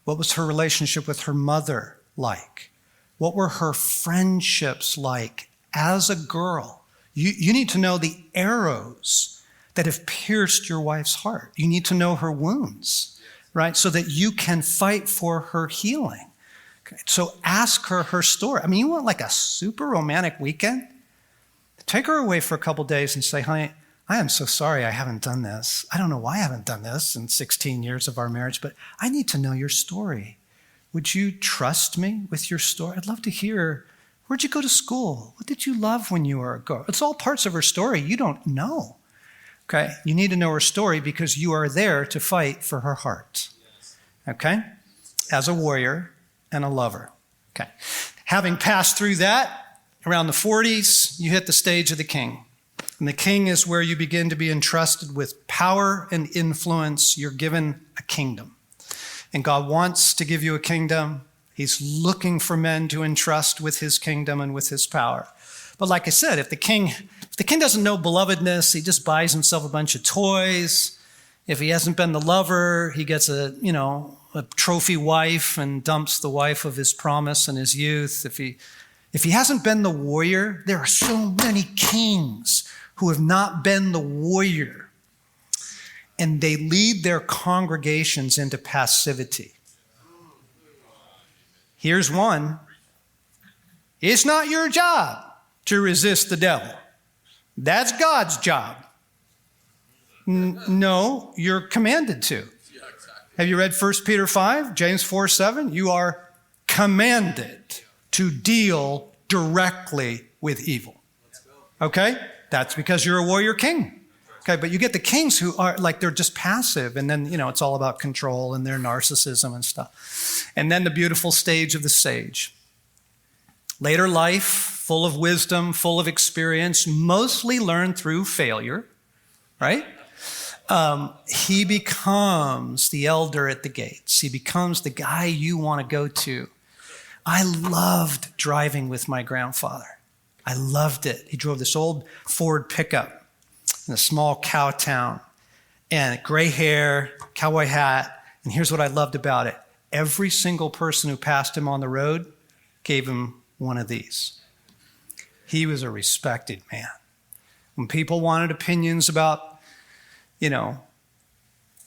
What was her relationship with her mother like? What were her friendships like as a girl? You need to know the arrows that have pierced your wife's heart. You need to know her wounds, right? So that you can fight for her healing. Okay. So ask her story. I mean, you want like a super romantic weekend? Take her away for a couple days and say, honey, I am so sorry I haven't done this. I don't know why I haven't done this in 16 years of our marriage, but I need to know your story. Would you trust me with your story? I'd love to hear, where'd you go to school? What did you love when you were a girl? It's all parts of her story you don't know. Okay? You need to know her story because you are there to fight for her heart. Okay? As a warrior and a lover. Okay. Having passed through that, around the 40s, you hit the stage of the king. And the king is where you begin to be entrusted with power and influence. You're given a kingdom. And God wants to give you a kingdom. He's looking for men to entrust with his kingdom and with his power. But like I said, if the king doesn't know belovedness, he just buys himself a bunch of toys. If he hasn't been the lover, he gets a trophy wife and dumps the wife of his promise and his youth. If he hasn't been the warrior, there are so many kings who have not been the warrior. And they lead their congregations into passivity. Here's one. It's not your job to resist the devil. That's God's job. No, you're commanded to. Have you read 1 Peter 5, James 4:7? You are commanded to deal directly with evil. Okay? That's because you're a warrior king. Okay, but you get the kings who are like, they're just passive, and then, it's all about control and their narcissism and stuff. And then the beautiful stage of the sage. Later life, full of wisdom, full of experience, mostly learned through failure, right? He becomes the elder at the gates. He becomes the guy you want to go to. I loved driving with my grandfather. I loved it. He drove this old Ford pickup in a small cow town, and gray hair, cowboy hat. And here's what I loved about it. Every single person who passed him on the road gave him one of these. He was a respected man. When people wanted opinions about,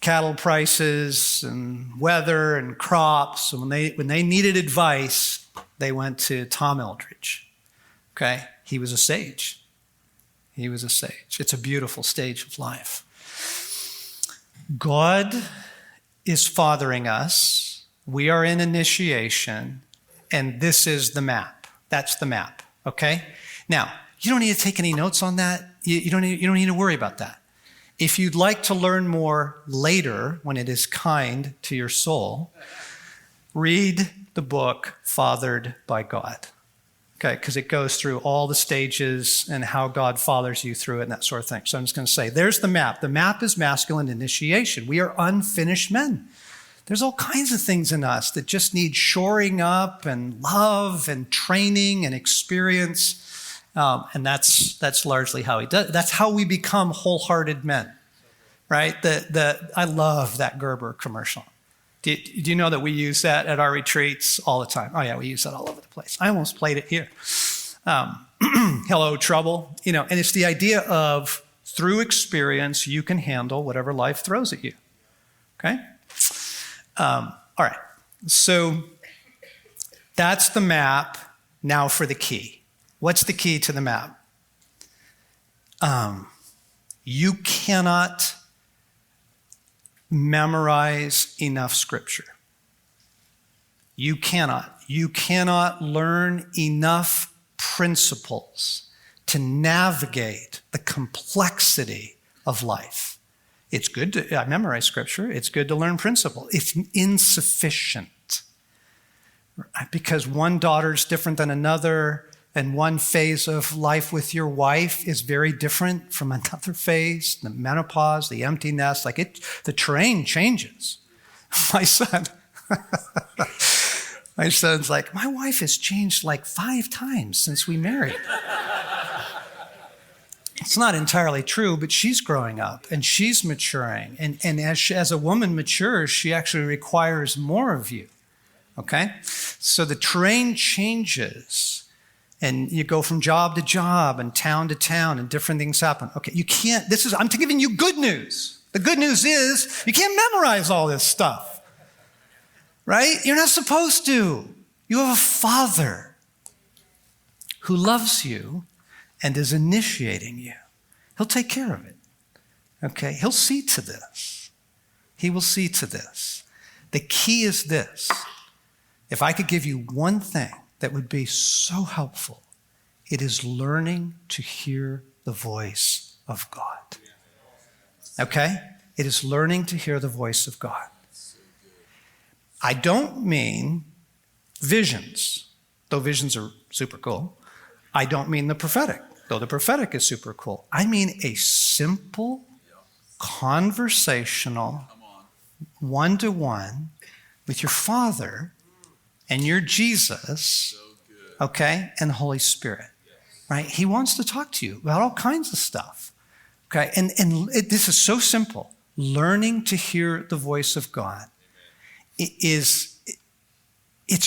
cattle prices and weather and crops. And when they needed advice, they went to Tom Eldredge. Okay? He was a sage. He was a sage. It's a beautiful stage of life. God is fathering us. We are in initiation, and this is the map. That's the map. Okay? Now, you don't need to take any notes on that. You don't need to worry about that. If you'd like to learn more later, when it is kind to your soul, read the book Fathered by God. Okay, because it goes through all the stages and how God fathers you through it and that sort of thing. So I'm just going to say, there's the map. The map is masculine initiation. We are unfinished men. There's all kinds of things in us that just need shoring up and love and training and experience. And that's largely how he does. That's how we become wholehearted men, right? I love that Gerber commercial. Do you know that we use that at our retreats all the time? Oh yeah, we use that all over the place. I almost played it here. Hello, trouble. And it's the idea of through experience, you can handle whatever life throws at you. Okay? All right. So that's the map. Now for the key. What's the key to the map? You cannot memorize enough scripture. You cannot learn enough principles to navigate the complexity of life. It's good to memorize scripture. It's good to learn principle. It's insufficient because one daughter's different than another, and one phase of life with your wife is very different from another phase, the menopause, the empty nest, the terrain changes. My son's like, my wife has changed 5 times since we married. It's not entirely true, but she's growing up and she's maturing. And as a woman matures, she actually requires more of you, okay? So the terrain changes. And you go from job to job and town to town and different things happen. Okay, I'm giving you good news. The good news is you can't memorize all this stuff, right? You're not supposed to. You have a Father who loves you and is initiating you. He'll take care of it, okay? He'll see to this. He will see to this. The key is this. If I could give you one thing that would be so helpful, it is learning to hear the voice of God. Okay? It is learning to hear the voice of God. I don't mean visions, though visions are super cool. I don't mean the prophetic, though the prophetic is super cool. I mean a simple, conversational, one-to-one with your Father and your Jesus, okay, and the Holy Spirit, right? He wants to talk to you about all kinds of stuff, okay? This is so simple. Learning to hear the voice of God it's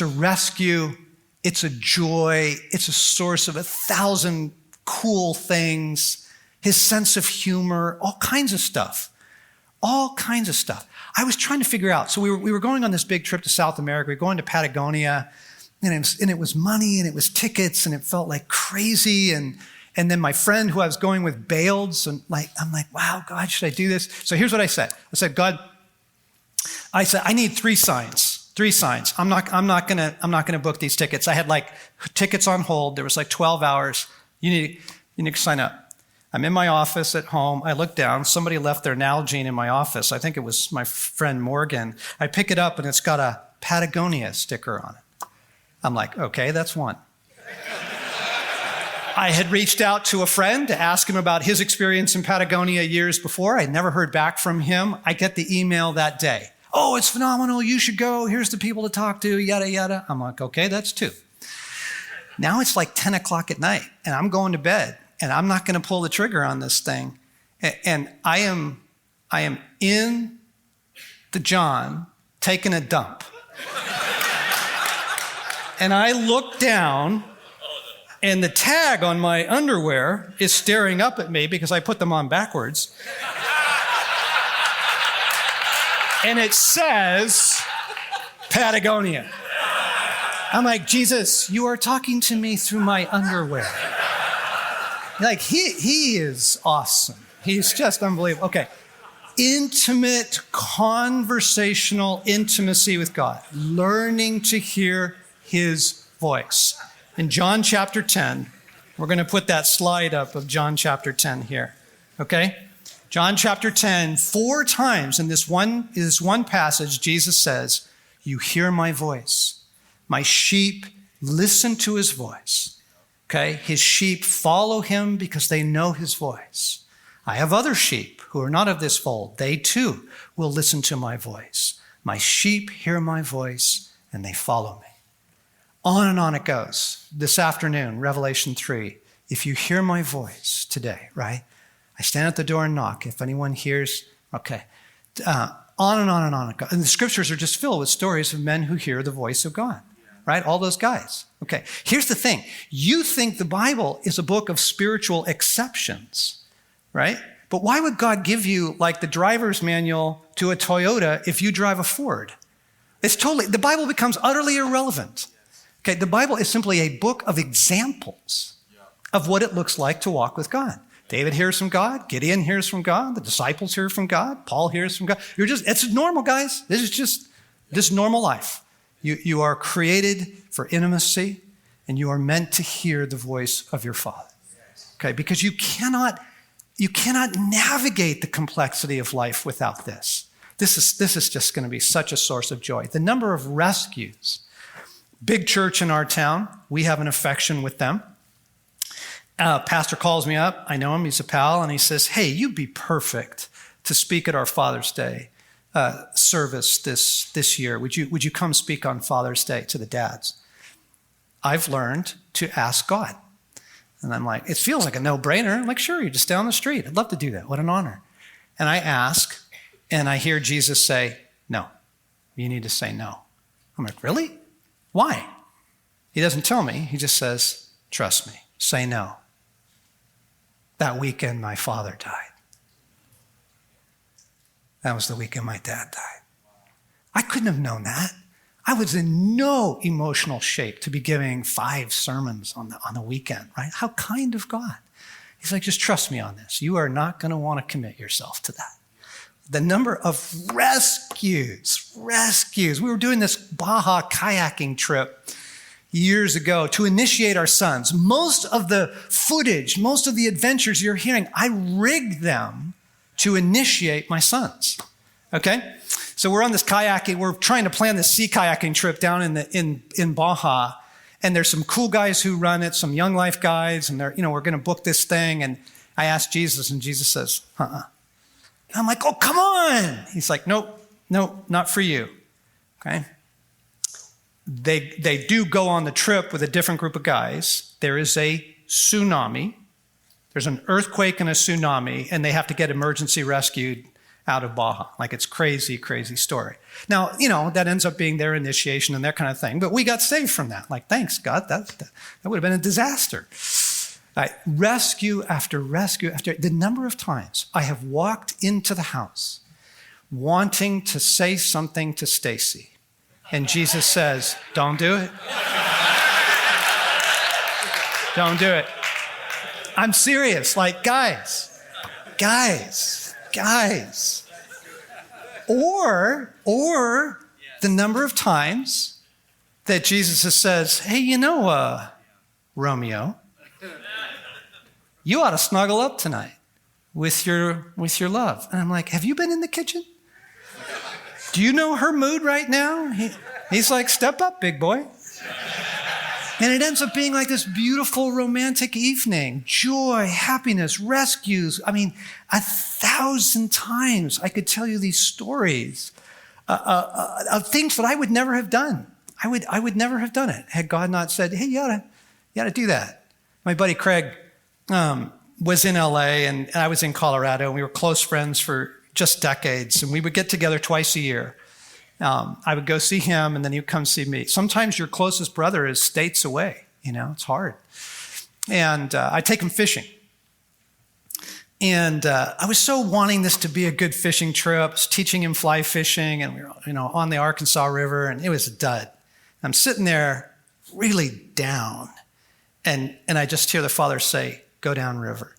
a rescue, it's a joy, it's a source of 1,000 cool things, his sense of humor, all kinds of stuff. I was trying to figure out, so we were going on this big trip to South America. We were going to Patagonia, and it was money, and it was tickets, and it felt like crazy. And then my friend who I was going with bailed. So I'm like, wow, God, should I do this? So here's what I said. I said, God, I need 3 signs. 3 signs. I'm not gonna book these tickets. I had tickets on hold. There was 12 hours. You need to sign up. I'm in my office at home. I look down. Somebody left their Nalgene in my office. I think it was my friend Morgan. I pick it up, and it's got a Patagonia sticker on it. I'm like, okay, that's 1. I had reached out to a friend to ask him about his experience in Patagonia years before. I'd never heard back from him. I get the email that day. Oh, it's phenomenal. You should go. Here's the people to talk to, yada, yada. I'm like, okay, that's 2. Now it's 10 o'clock at night, and I'm going to bed. And I'm not going to pull the trigger on this thing. And I am in the John taking a dump. And I look down, and the tag on my underwear is staring up at me because I put them on backwards. and it says Patagonia. I'm like, Jesus, you are talking to me through my underwear. Like, he is awesome. He's just unbelievable. Okay. Intimate, conversational intimacy with God. Learning to hear his voice. In John chapter 10, we're going to put that slide up of John chapter 10 here. Okay? John chapter 10, 4 times in this one passage, Jesus says, you hear my voice. My sheep listen to his voice. Okay? His sheep follow him because they know his voice. I have other sheep who are not of this fold. They too will listen to my voice. My sheep hear my voice and they follow me. On and on it goes. This afternoon, Revelation 3. If you hear my voice today, right? I stand at the door and knock. If anyone hears, okay. On and on and on it goes. And the scriptures are just filled with stories of men who hear the voice of God. Right? All those guys. Okay. Here's the thing. You think the Bible is a book of spiritual exceptions, right? But why would God give you like the driver's manual to a Toyota if you drive a Ford? The Bible becomes utterly irrelevant. Okay. The Bible is simply a book of examples of what it looks like to walk with God. David hears from God. Gideon hears from God. The disciples hear from God. Paul hears from God. It's normal, guys. This is normal life. You are created for intimacy, and you are meant to hear the voice of your Father. Okay, because you cannot navigate the complexity of life without this. This is just going to be such a source of joy. The number of rescues. Big church in our town, we have an affection with them. Pastor calls me up. I know him. He's a pal, and he says, "Hey, you'd be perfect to speak at our Father's Day service this year. Would you come speak on Father's Day to the dads?" I've learned to ask God. And I'm like, it feels like a no-brainer. I'm like, sure, you're just down the street. I'd love to do that. What an honor. And I ask, and I hear Jesus say, no, you need to say no. I'm like, really? Why? He doesn't tell me. He just says, trust me, say no. That weekend, my father died. That was the weekend my dad died. I couldn't have known that. I was in no emotional shape to be giving 5 sermons on the weekend, right? How kind of God. He's like, just trust me on this. You are not going to want to commit yourself to that. The number of rescues. We were doing this Baja kayaking trip years ago to initiate our sons. Most of the footage, most of the adventures you're hearing, I rigged them to initiate my sons. Okay? So we're on this kayaking, we're trying to plan this sea kayaking trip down in Baja, and there's some cool guys who run it, some Young Life guides, and we're going to book this thing. And I asked Jesus, and Jesus says, And I'm like, oh, come on. He's like, nope, not for you. Okay? They do go on the trip with a different group of guys. There is a tsunami. There's an earthquake and a tsunami, and they have to get emergency rescued out of Baja. Like, it's crazy, crazy story. Now, that ends up being their initiation and that kind of thing. But we got saved from that. Like, thanks, God. That would have been a disaster. Right. Rescue after rescue after. The number of times I have walked into the house wanting to say something to Stacy, and Jesus says, don't do it. Don't do it. I'm serious. Like, guys. Or the number of times that Jesus says, hey, Romeo, you ought to snuggle up tonight with your love. And I'm like, have you been in the kitchen? Do you know her mood right now? He's like, step up, big boy. And it ends up being like this beautiful romantic evening. Joy, happiness, rescues. I mean, 1,000 times I could tell you these stories of things that I would never have done. I would never have done it had God not said, hey, you ought to do that. My buddy Craig was in LA and I was in Colorado, and we were close friends for just decades, and we would get together twice a year. I would go see him, and then he would come see me. Sometimes your closest brother is states away. It's hard. And I'd take him fishing. And I was so wanting this to be a good fishing trip. I was teaching him fly fishing, and we were, on the Arkansas River, and it was a dud. I'm sitting there really down, and I just hear the father say, "Go down river."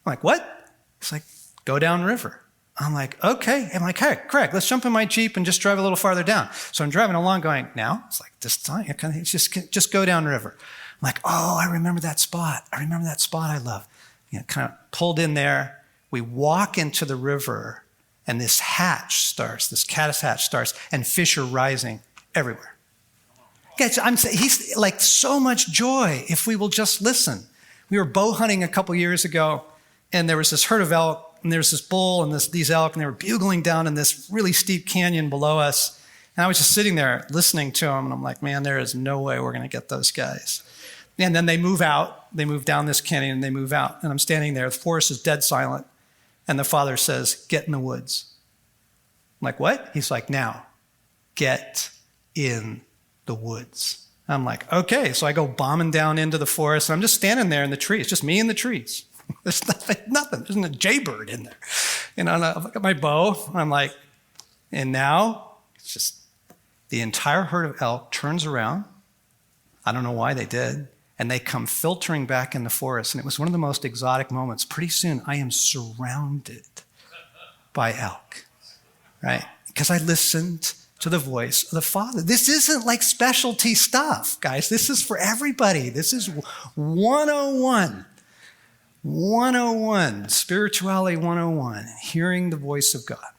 I'm like, "What?" He's like, "Go down river." I'm like, "Okay." I'm like, "Hey, Craig, let's jump in my Jeep and just drive a little farther down." So I'm driving along going, "Now?" It's like, "This time, just go down river." I'm like, "Oh, I remember that spot. I love." Kind of pulled in there. We walk into the river, and this caddis hatch starts, and fish are rising everywhere. Guys, he's like so much joy if we will just listen. We were bow hunting a couple years ago, and there was this herd of elk, and there's this bull and these elk, and they were bugling down in this really steep canyon below us. And I was just sitting there listening to them, and I'm like, man, there is no way we're going to get those guys. And then they move out. They move down this canyon, and they move out. And I'm standing there. The forest is dead silent. And the father says, "Get in the woods." I'm like, "What?" He's like, "Now, get in the woods." I'm like, okay. So I go bombing down into the forest. And I'm just standing there in the trees. Just me and the trees. There's nothing. There's a jaybird in there. And I've got my bow. I'm like, and now it's just the entire herd of elk turns around. I don't know why they did. And they come filtering back in the forest. And it was one of the most exotic moments. Pretty soon, I am surrounded by elk, right? Because I listened to the voice of the Father. This isn't like specialty stuff, guys. This is for everybody. This is 101. 101, spirituality 101, hearing the voice of God.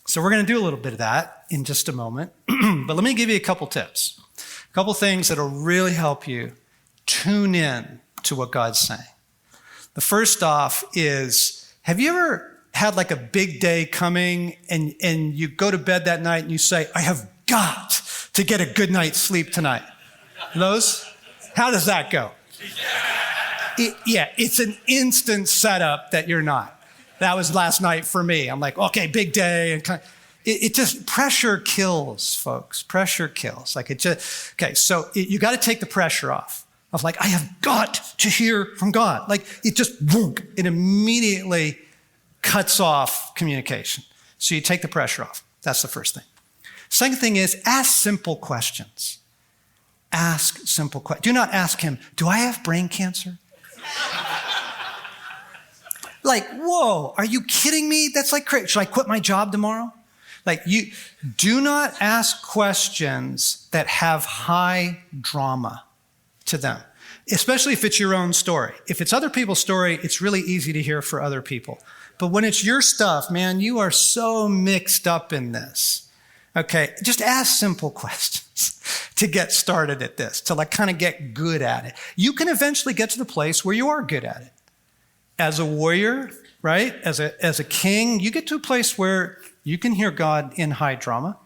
So we're going to do a little bit of that in just a moment. But let me give you a couple tips. A couple things that will really help you tune in to what God's saying. The first off is, have you ever had like a big day coming and you go to bed that night and you say, "I have got to get a good night's sleep tonight"? Those? How does that go? It's an instant setup that you're not. That was last night for me. I'm like, okay, big day. And it just, pressure kills, folks. Pressure kills. You got to take the pressure off. Of like, I have got to hear from God. Like, it just, it immediately cuts off communication. So you take the pressure off. That's the first thing. Second thing is, ask simple questions. Ask simple questions. Do not ask him, "Do I have brain cancer?" Like, whoa, are you kidding me? That's like crazy. Should I quit my job tomorrow? Like, you do not ask questions that have high drama to them, especially if it's your own story. If it's other people's story, it's really easy to hear for other people. But when it's your stuff, man, you are so mixed up in this. Okay, just ask simple questions to get started at this, to like kind of get good at it. You can eventually get to the place where you are good at it. As a warrior, right? As a king, you get to a place where you can hear God in high drama,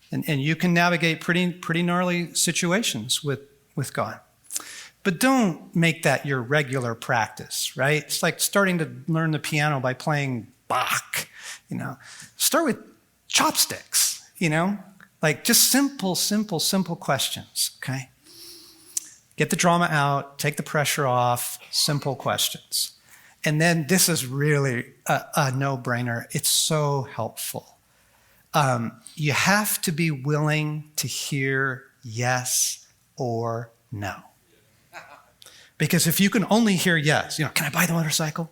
and you can navigate pretty gnarly situations with God. But don't make that your regular practice, right? It's like starting to learn the piano by playing Bach, Start with chopsticks, Like just simple questions, okay? Get the drama out, take the pressure off, simple questions. And then this is really a no-brainer. It's so helpful. You have to be willing to hear yes or no. Because if you can only hear yes, can I buy the motorcycle?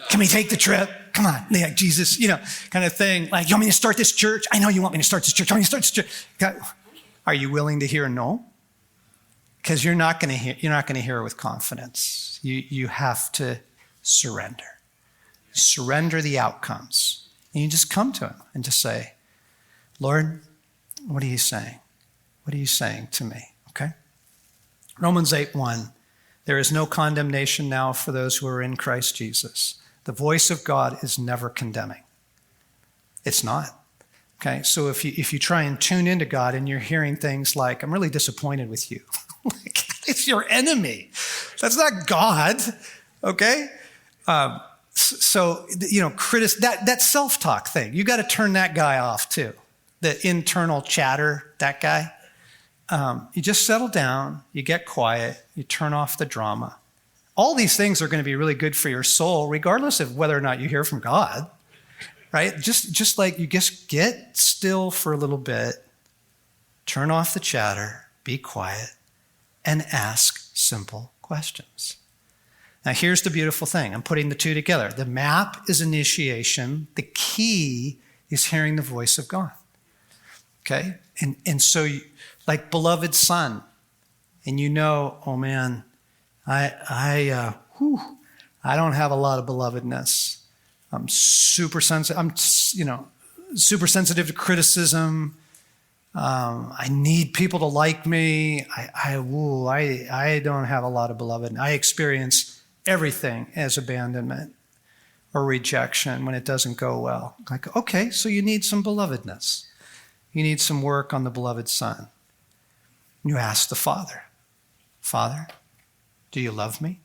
Can we take the trip? Come on, yeah, Jesus, kind of thing. Like, you want me to start this church? I know you want me to start this church. I want me to start this church. Are you willing to hear no? Because you're not going to hear it with confidence. You have to surrender. Surrender the outcomes. And you just come to him and just say, "Lord, what are you saying? What are you saying to me?" Okay? Romans 8:1. There is no condemnation now for those who are in Christ Jesus. The voice of God is never condemning. It's not. Okay? So if you try and tune into God and you're hearing things like, "I'm really disappointed with you." It's your enemy. That's not God. Okay? That self-talk thing, you got to turn that guy off too. The internal chatter, that guy. You just settle down, you get quiet, you turn off the drama. all these things are going to be really good for your soul, regardless of whether or not you hear from God, right? Just like you just get still for a little bit, turn off the chatter, be quiet, and ask simple questions. Now, here's the beautiful thing. I'm putting the two together. The map is initiation. The key is hearing the voice of God. Okay? And so, like beloved son, and you know, oh man, I don't have a lot of belovedness. I'm super sensitive. I'm, super sensitive to criticism. I need people to like me. I don't have a lot of beloved. I experience everything as abandonment or rejection when it doesn't go well. Like, okay, so you need some belovedness. You need some work on the beloved son. You ask the Father, Father, do you love me?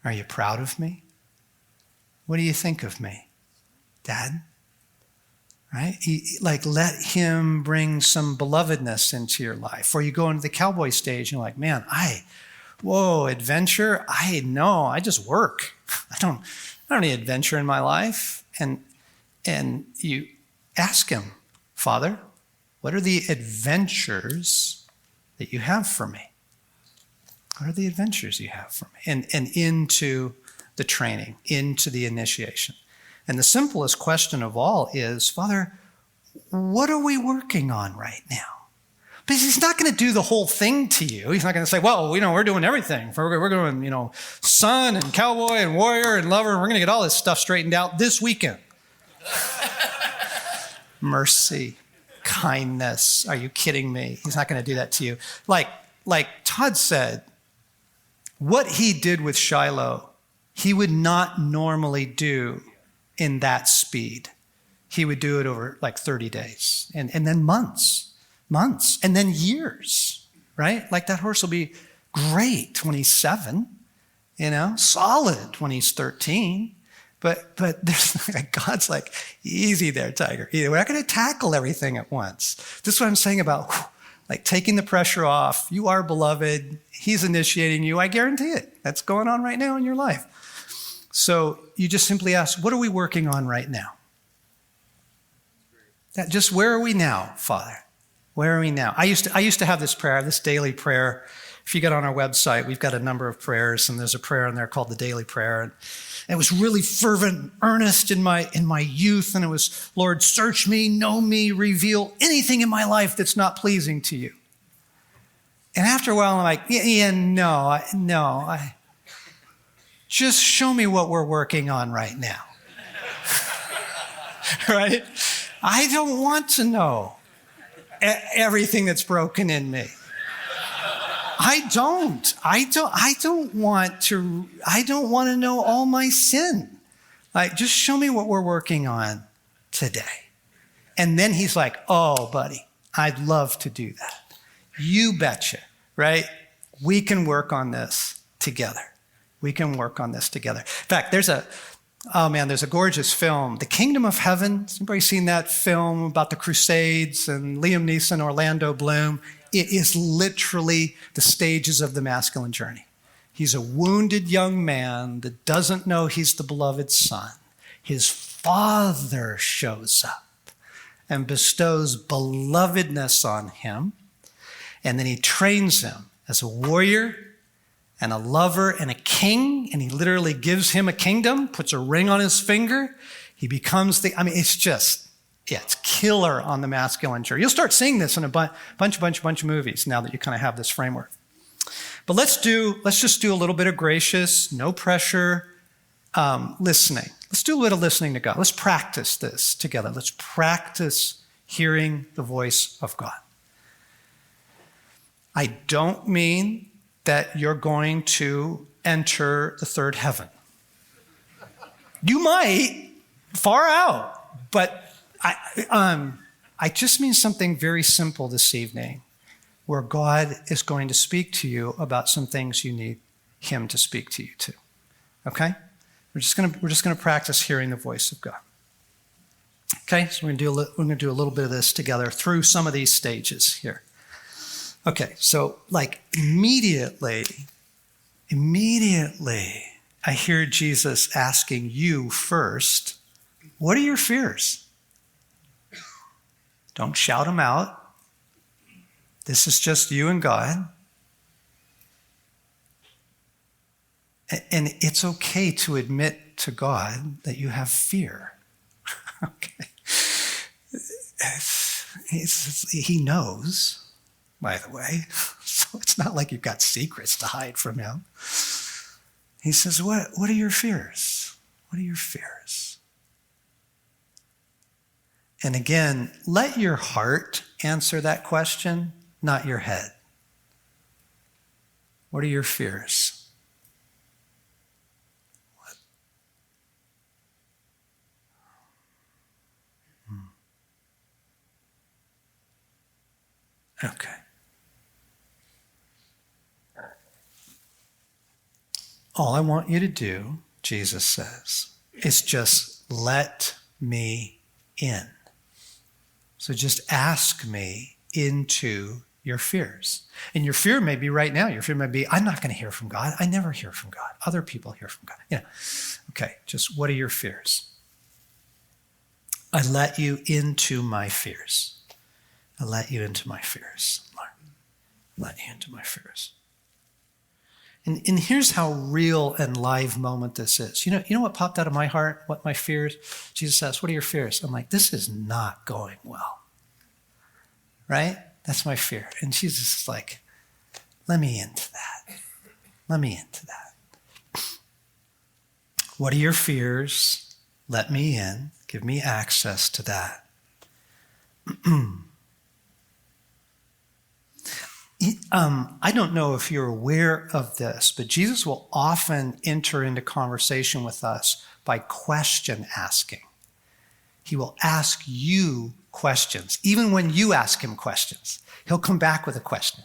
Are you proud of me? What do you think of me, Dad? Right? Let him bring some belovedness into your life. Or you go into the cowboy stage and you're like, man, adventure? I just work. I don't need adventure in my life. And you ask him, Father, what are the adventures that you have for me? What are the adventures you have for me? And into the training, into the initiation. And the simplest question of all is, Father, what are we working on right now? Because he's not going to do the whole thing to you. He's not going to say, well, we're doing everything. We're doing, son and cowboy and warrior and lover. And we're going to get all this stuff straightened out this weekend. Mercy, kindness. Are you kidding me? He's not going to do that to you. Like Todd said, what he did with Shiloh, he would not normally do in that speed. He would do it over like 30 days and then months, and then years, right? Like that horse will be great when he's 7, solid when he's 13. But there's God's like, easy there, Tiger. We're not going to tackle everything at once. This is what I'm saying about like taking the pressure off. You are beloved. He's initiating you. I guarantee it. That's going on right now in your life. So you just simply ask, what are we working on right now? Just where are we now, Father? Where are we now? I used to have this prayer, this daily prayer. If you get on our website, we've got a number of prayers, and there's a prayer in there called the daily prayer. And it was really fervent and earnest in my youth. And it was, Lord, search me, know me, reveal anything in my life that's not pleasing to you. And after a while, I'm like, just show me what we're working on right now. Right? I don't want to know everything that's broken in me. I don't want to know all my sin. Like, just show me what we're working on today. And then he's like, oh, buddy, I'd love to do that. You betcha, right? We can work on this together. We can work on this together. In fact, there's a gorgeous film, The Kingdom of Heaven. Has anybody seen that film about the Crusades and Liam Neeson, Orlando Bloom? It is literally the stages of the masculine journey. He's a wounded young man that doesn't know he's the beloved son. His father shows up and bestows belovedness on him. And then he trains him as a warrior and a lover and a king, and he literally gives him a kingdom, puts a ring on his finger. He becomes it's killer on the masculine journey. You'll start seeing this in a bunch of movies now that you kind of have this framework. But let's just do a little bit of gracious, no pressure, listening. Let's do a little listening to God. Let's practice this together. Let's practice hearing the voice of God. I don't mean that you're going to enter the third heaven. You might, far out, but I just mean something very simple this evening, where God is going to speak to you about some things you need him to speak to you to. Okay? We're just gonna practice hearing the voice of God. Okay, so we're gonna do a little bit of this together through some of these stages here. Okay, so like immediately Immediately, I hear Jesus asking you first, what are your fears? Don't shout them out. This is just you and God. And it's okay to admit to God that you have fear. Okay. He knows, by the way. So it's not like you've got secrets to hide from him. He says, what are your fears? What are your fears? And again, let your heart answer that question, not your head. What are your fears? Okay. All I want you to do, Jesus says, is just let me in. So just ask me into your fears. And your fear may be right now. Your fear may be, I'm not going to hear from God. I never hear from God. Other people hear from God. Yeah. Okay, just what are your fears? I let you into my fears. I let you into my fears, Lord. Let you into my fears. And here's how real and live moment this is. You know what popped out of my heart? What my fears? Jesus says, what are your fears? I'm like, this is not going well. Right? That's my fear. And Jesus is like, let me into that. Let me into that. What are your fears? Let me in. Give me access to that. I don't know if you're aware of this, but Jesus will often enter into conversation with us by question asking. He will ask you questions. Even when you ask him questions, he'll come back with a question.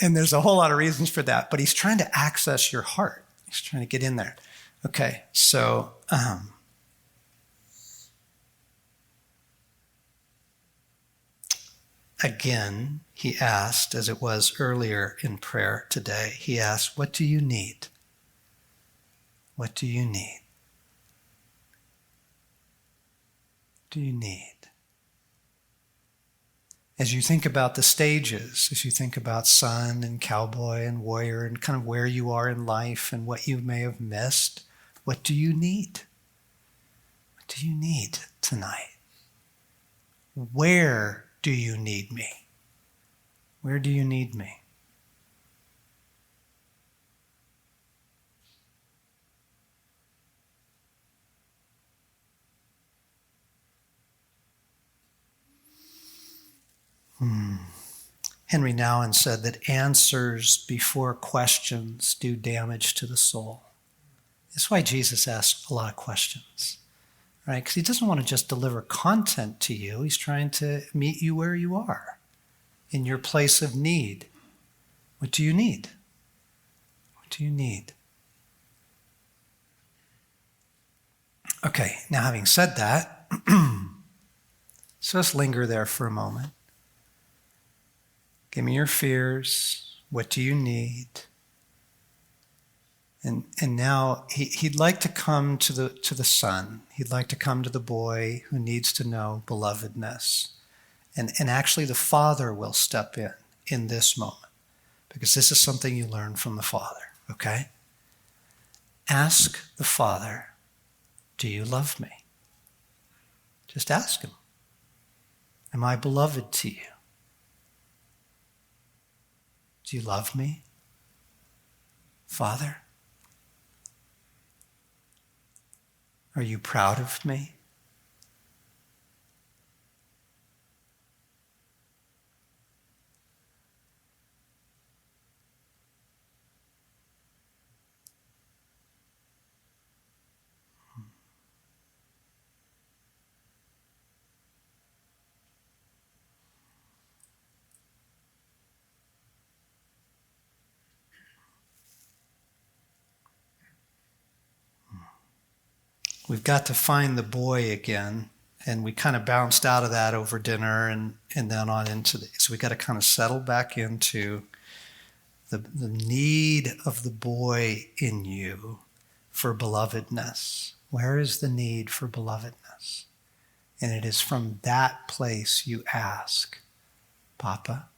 And there's a whole lot of reasons for that, but he's trying to access your heart. He's trying to get in there. Okay, so again, he asked, as it was earlier in prayer today, he asked, what do you need? What do you need? What do you need? As you think about the stages, as you think about son and cowboy and warrior and kind of where you are in life and what you may have missed, what do you need? What do you need tonight? Where do you need me? Where do you need me? Henry Nouwen said that answers before questions do damage to the soul. That's why Jesus asked a lot of questions, right? Because he doesn't want to just deliver content to you. He's trying to meet you where you are, in your place of need. What do you need? What do you need? Okay, now having said that, so let's linger there for a moment. Give me your fears. What do you need? And now he'd like to come to the son. He'd like to come to the boy who needs to know belovedness. And actually the father will step in this moment, because this is something you learn from the father, okay? Ask the father, do you love me? Just ask him. Am I beloved to you? Do you love me, Father? Are you proud of me? We've got to find the boy again, and we kind of bounced out of that over dinner and then on into so we got to kind of settle back into the need of the boy in you for belovedness. Where is the need for belovedness? And it is from that place you ask, Papa,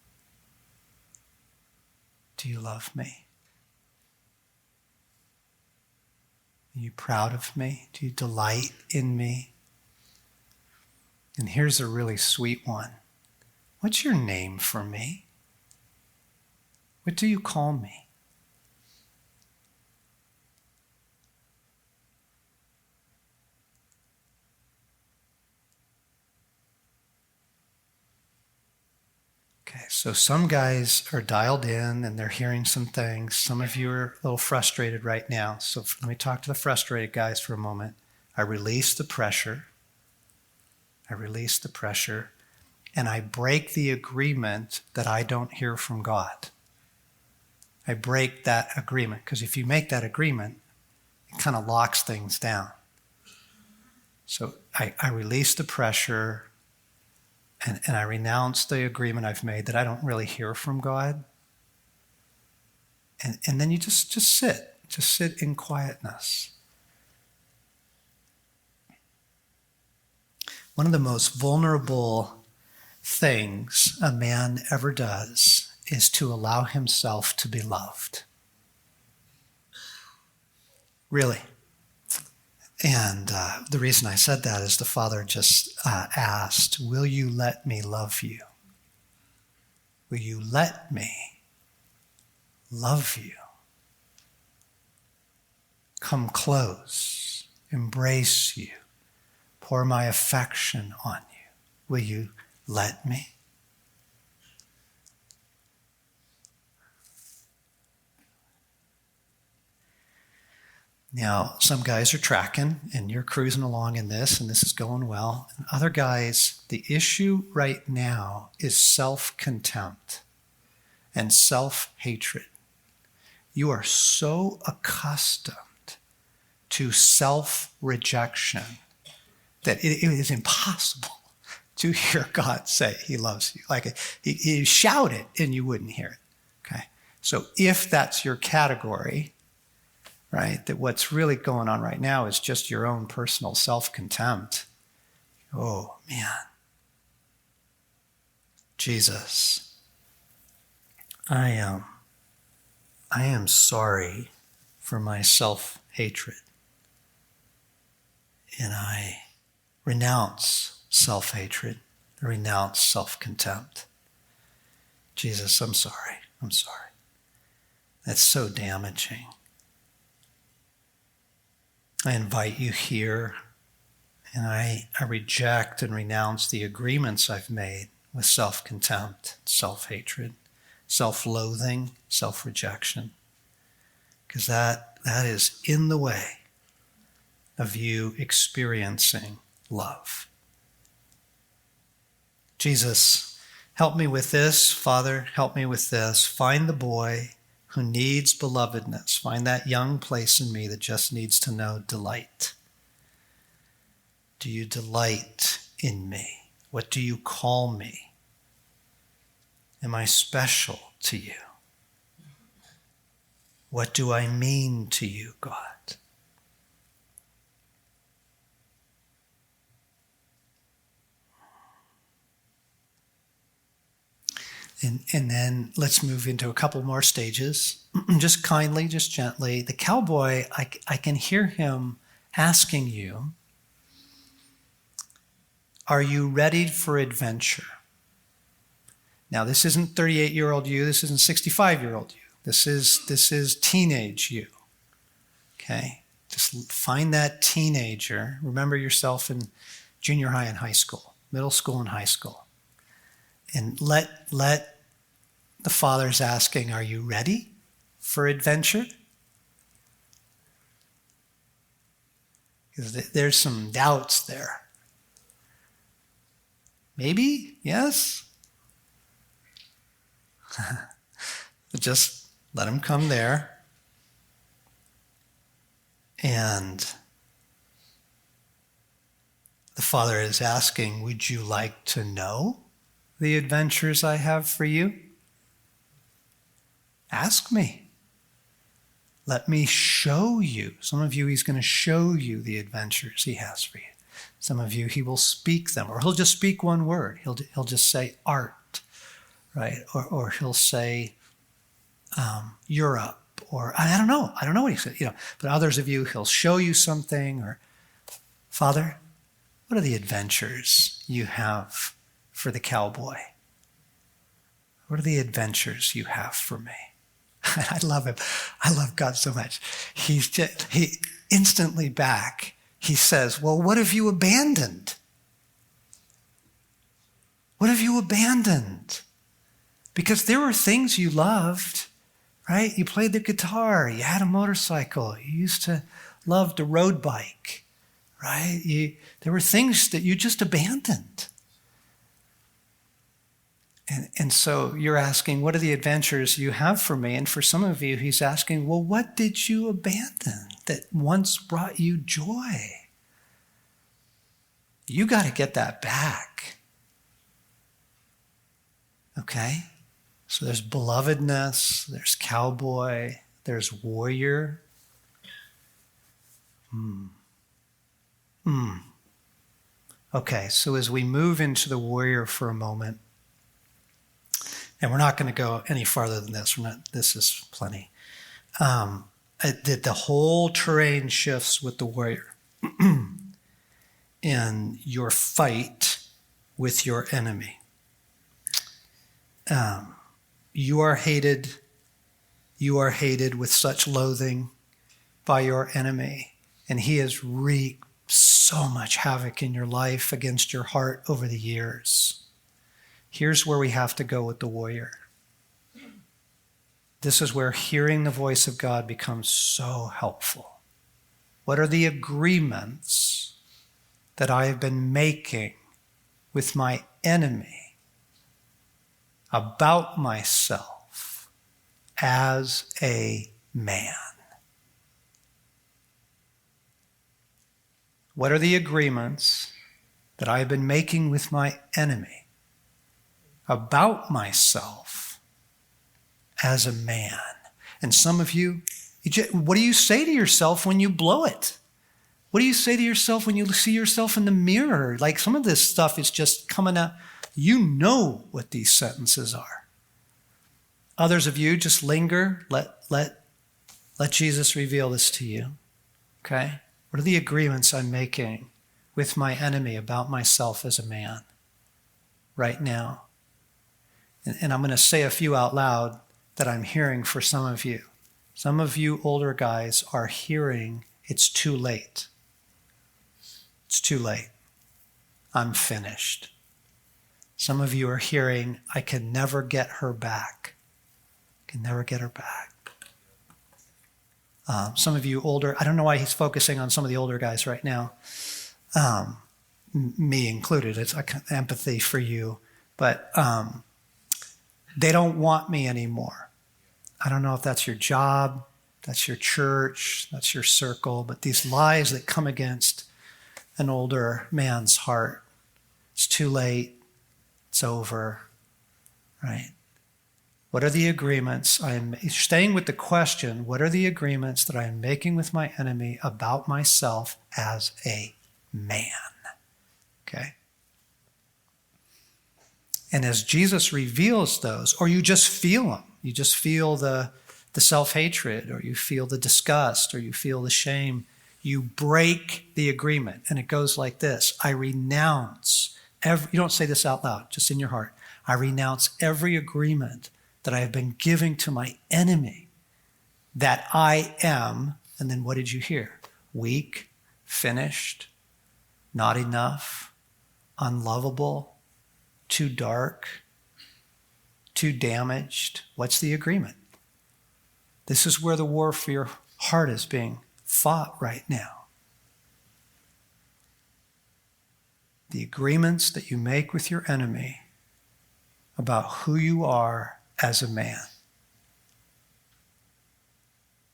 do you love me? Are you proud of me? Do you delight in me? And here's a really sweet one. What's your name for me? What do you call me? Okay, so some guys are dialed in and they're hearing some things. Some of you are a little frustrated right now. So let me talk to the frustrated guys for a moment. I release the pressure. And I break the agreement that I don't hear from God. I break that agreement, because if you make that agreement, it kind of locks things down. So I release the pressure. And I renounce the agreement I've made that I don't really hear from God. And then you just sit. Just sit in quietness. One of the most vulnerable things a man ever does is to allow himself to be loved. Really. And the reason I said that is the Father just asked, will you let me love you? Will you let me love you? Come close, embrace you, pour my affection on you. Will you let me? Now, some guys are tracking, and you're cruising along in this, and this is going well. And other guys, the issue right now is self-contempt and self-hatred. You are so accustomed to self-rejection that it is impossible to hear God say he loves you. Like he shout it, and you wouldn't hear it. Okay? So if that's your category, right, that what's really going on right now is just your own personal self-contempt. Oh, man. Jesus, I am sorry for my self-hatred. And I renounce self-hatred, renounce self-contempt. Jesus, I'm sorry. I'm sorry. That's so damaging. I invite you here, and I reject and renounce the agreements I've made with self-contempt, self-hatred, self-loathing, self-rejection, because that is in the way of you experiencing love. Jesus, help me with this. Father, help me with this. Find the boy who needs belovedness. Find that young place in me that just needs to know delight. Do you delight in me? What do you call me? Am I special to you? What do I mean to you, God? And then let's move into a couple more stages. Just kindly, just gently. The cowboy, I can hear him asking you, are you ready for adventure? Now, this isn't 38-year-old you. This isn't 65-year-old you. This is teenage you. Okay? Just find that teenager. Remember yourself in junior high and high school, middle school and high school. And let the Father's asking, are you ready for adventure? Because there's some doubts there. Maybe? Yes? Just let him come there. And the Father is asking, would you like to know the adventures I have for you? Ask me. Let me show you. Some of you, he's going to show you the adventures he has for you. Some of you, he will speak them, or he'll just speak one word. He'll just say art, right? Or he'll say Europe, or I don't know. I don't know what he said. But others of you, he'll show you something. Or, Father, what are the adventures you have for the cowboy? What are the adventures you have for me? I love him. I love God so much. He instantly back, he says, well, what have you abandoned? What have you abandoned? Because there were things you loved, right? You played the guitar. You had a motorcycle. You used to love the road bike, right? There were things that you just abandoned. And so you're asking, what are the adventures you have for me? And for some of you, he's asking, well, what did you abandon that once brought you joy? You got to get that back. Okay? So there's belovedness, there's cowboy, there's warrior. Okay, so as we move into the warrior for a moment, and we're not going to go any farther than this. This is plenty. The whole terrain shifts with the warrior in your fight with your enemy. You are hated with such loathing by your enemy, and he has wreaked so much havoc in your life against your heart over the years. Here's where we have to go with the warrior. This is where hearing the voice of God becomes so helpful. What are the agreements that I have been making with my enemy about myself as a man? What are the agreements that I have been making with my enemy about myself as a man? And some of you, what do you say to yourself when you blow it? What do you say to yourself when you see yourself in the mirror? Like, some of this stuff is just coming out. You know what these sentences are. Others of you, just linger. Let Jesus reveal this to you. Okay? What are the agreements I'm making with my enemy about myself as a man right now? And I'm going to say a few out loud that I'm hearing for some of you. Some of you older guys are hearing, it's too late. It's too late. I'm finished. Some of you are hearing, I can never get her back. I can never get her back. Some of you older, I don't know why he's focusing on some of the older guys right now. Me included. It's empathy for you. But they don't want me anymore. I don't know if that's your job, that's your church, that's your circle, but these lies that come against an older man's heart. It's too late. It's over. Right? What are the agreements I'm staying with the question, what are the agreements that I am making with my enemy about myself as a man? Okay? And as Jesus reveals those, or you just feel them, you just feel the self-hatred, or you feel the disgust, or you feel the shame, you break the agreement. And it goes like this: I renounce you don't say this out loud, just in your heart. I renounce every agreement that I have been giving to my enemy, that I am, and then what did you hear? Weak, finished, not enough, unlovable, too dark, too damaged. What's the agreement? This is where the war for your heart is being fought right now. The agreements that you make with your enemy about who you are as a man.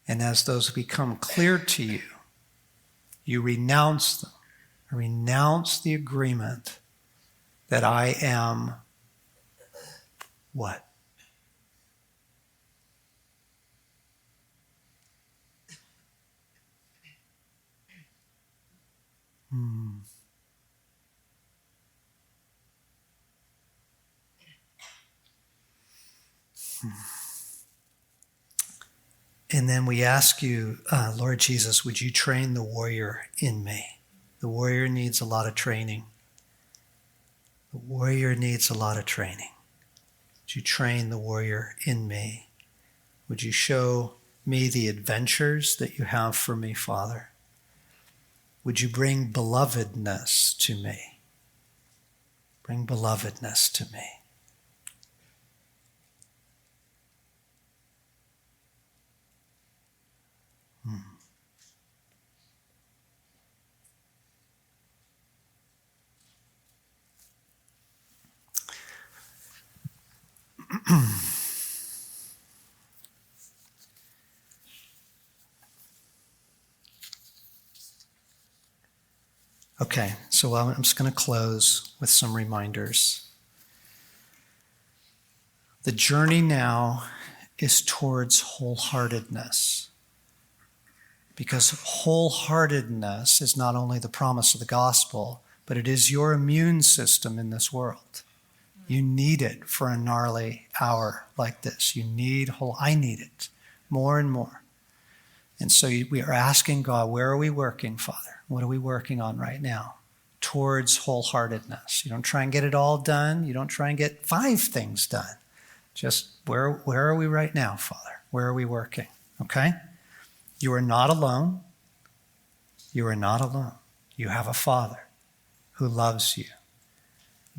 And as those become clear to you, you renounce them. Renounce the agreement that I am what? And then we ask you, Lord Jesus, would you train the warrior in me? The warrior needs a lot of training. The warrior needs a lot of training. Would you train the warrior in me? Would you show me the adventures that you have for me, Father? Would you bring belovedness to me? Bring belovedness to me. Okay, so I'm just going to close with some reminders. The journey now is towards wholeheartedness, because wholeheartedness is not only the promise of the gospel, but it is your immune system in this world. You need it for a gnarly hour like this. I need it more and more. And so we are asking God, where are we working, Father? What are we working on right now? Towards wholeheartedness. You don't try and get it all done. You don't try and get 5 things done. Just where are we right now, Father? Where are we working? Okay? You are not alone. You are not alone. You have a Father who loves you.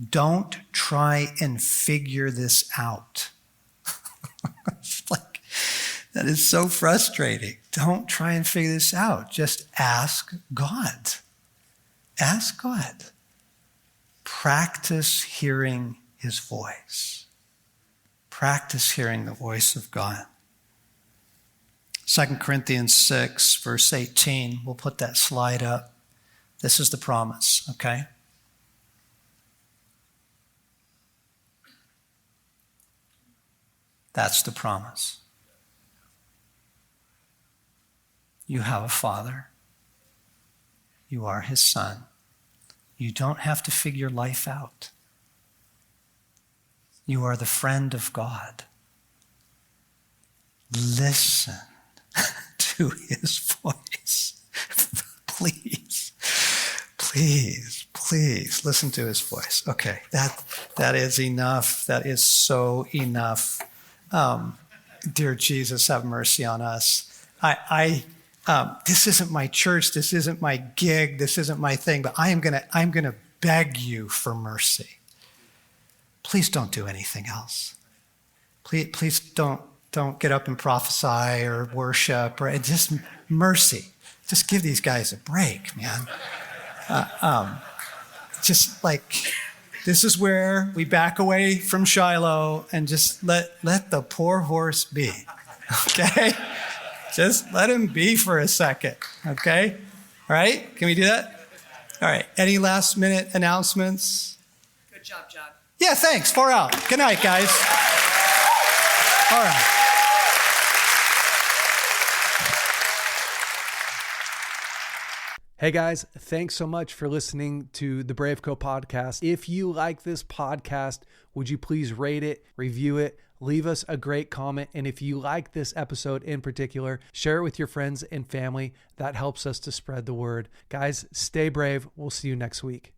Don't try and figure this out. That is so frustrating. Don't try and figure this out. Just ask God. Ask God. Practice hearing his voice. Practice hearing the voice of God. 2 Corinthians 6, verse 18. We'll put that slide up. This is the promise, okay? That's the promise. You have a Father. You are his son. You don't have to figure life out. You are the friend of God. Listen to his voice. Please, please, please listen to his voice. Okay, that is enough. That is so enough. Dear Jesus, have mercy on us. This isn't my church. This isn't my gig. This isn't my thing. But I'm gonna beg you for mercy. Please don't do anything else. Please don't get up and prophesy or worship or just mercy. Just give these guys a break, man. Just like this is where we back away from Shiloh and just let the poor horse be. Okay. Just let him be for a second, okay? All right? Can we do that? All right. Any last minute announcements? Good job, John. Yeah, thanks. 4 out. Good night, guys. All right. Hey guys, thanks so much for listening to the BraveCo podcast. If you like this podcast, would you please rate it, review it, leave us a great comment. And if you like this episode in particular, share it with your friends and family. That helps us to spread the word. Guys, stay brave. We'll see you next week.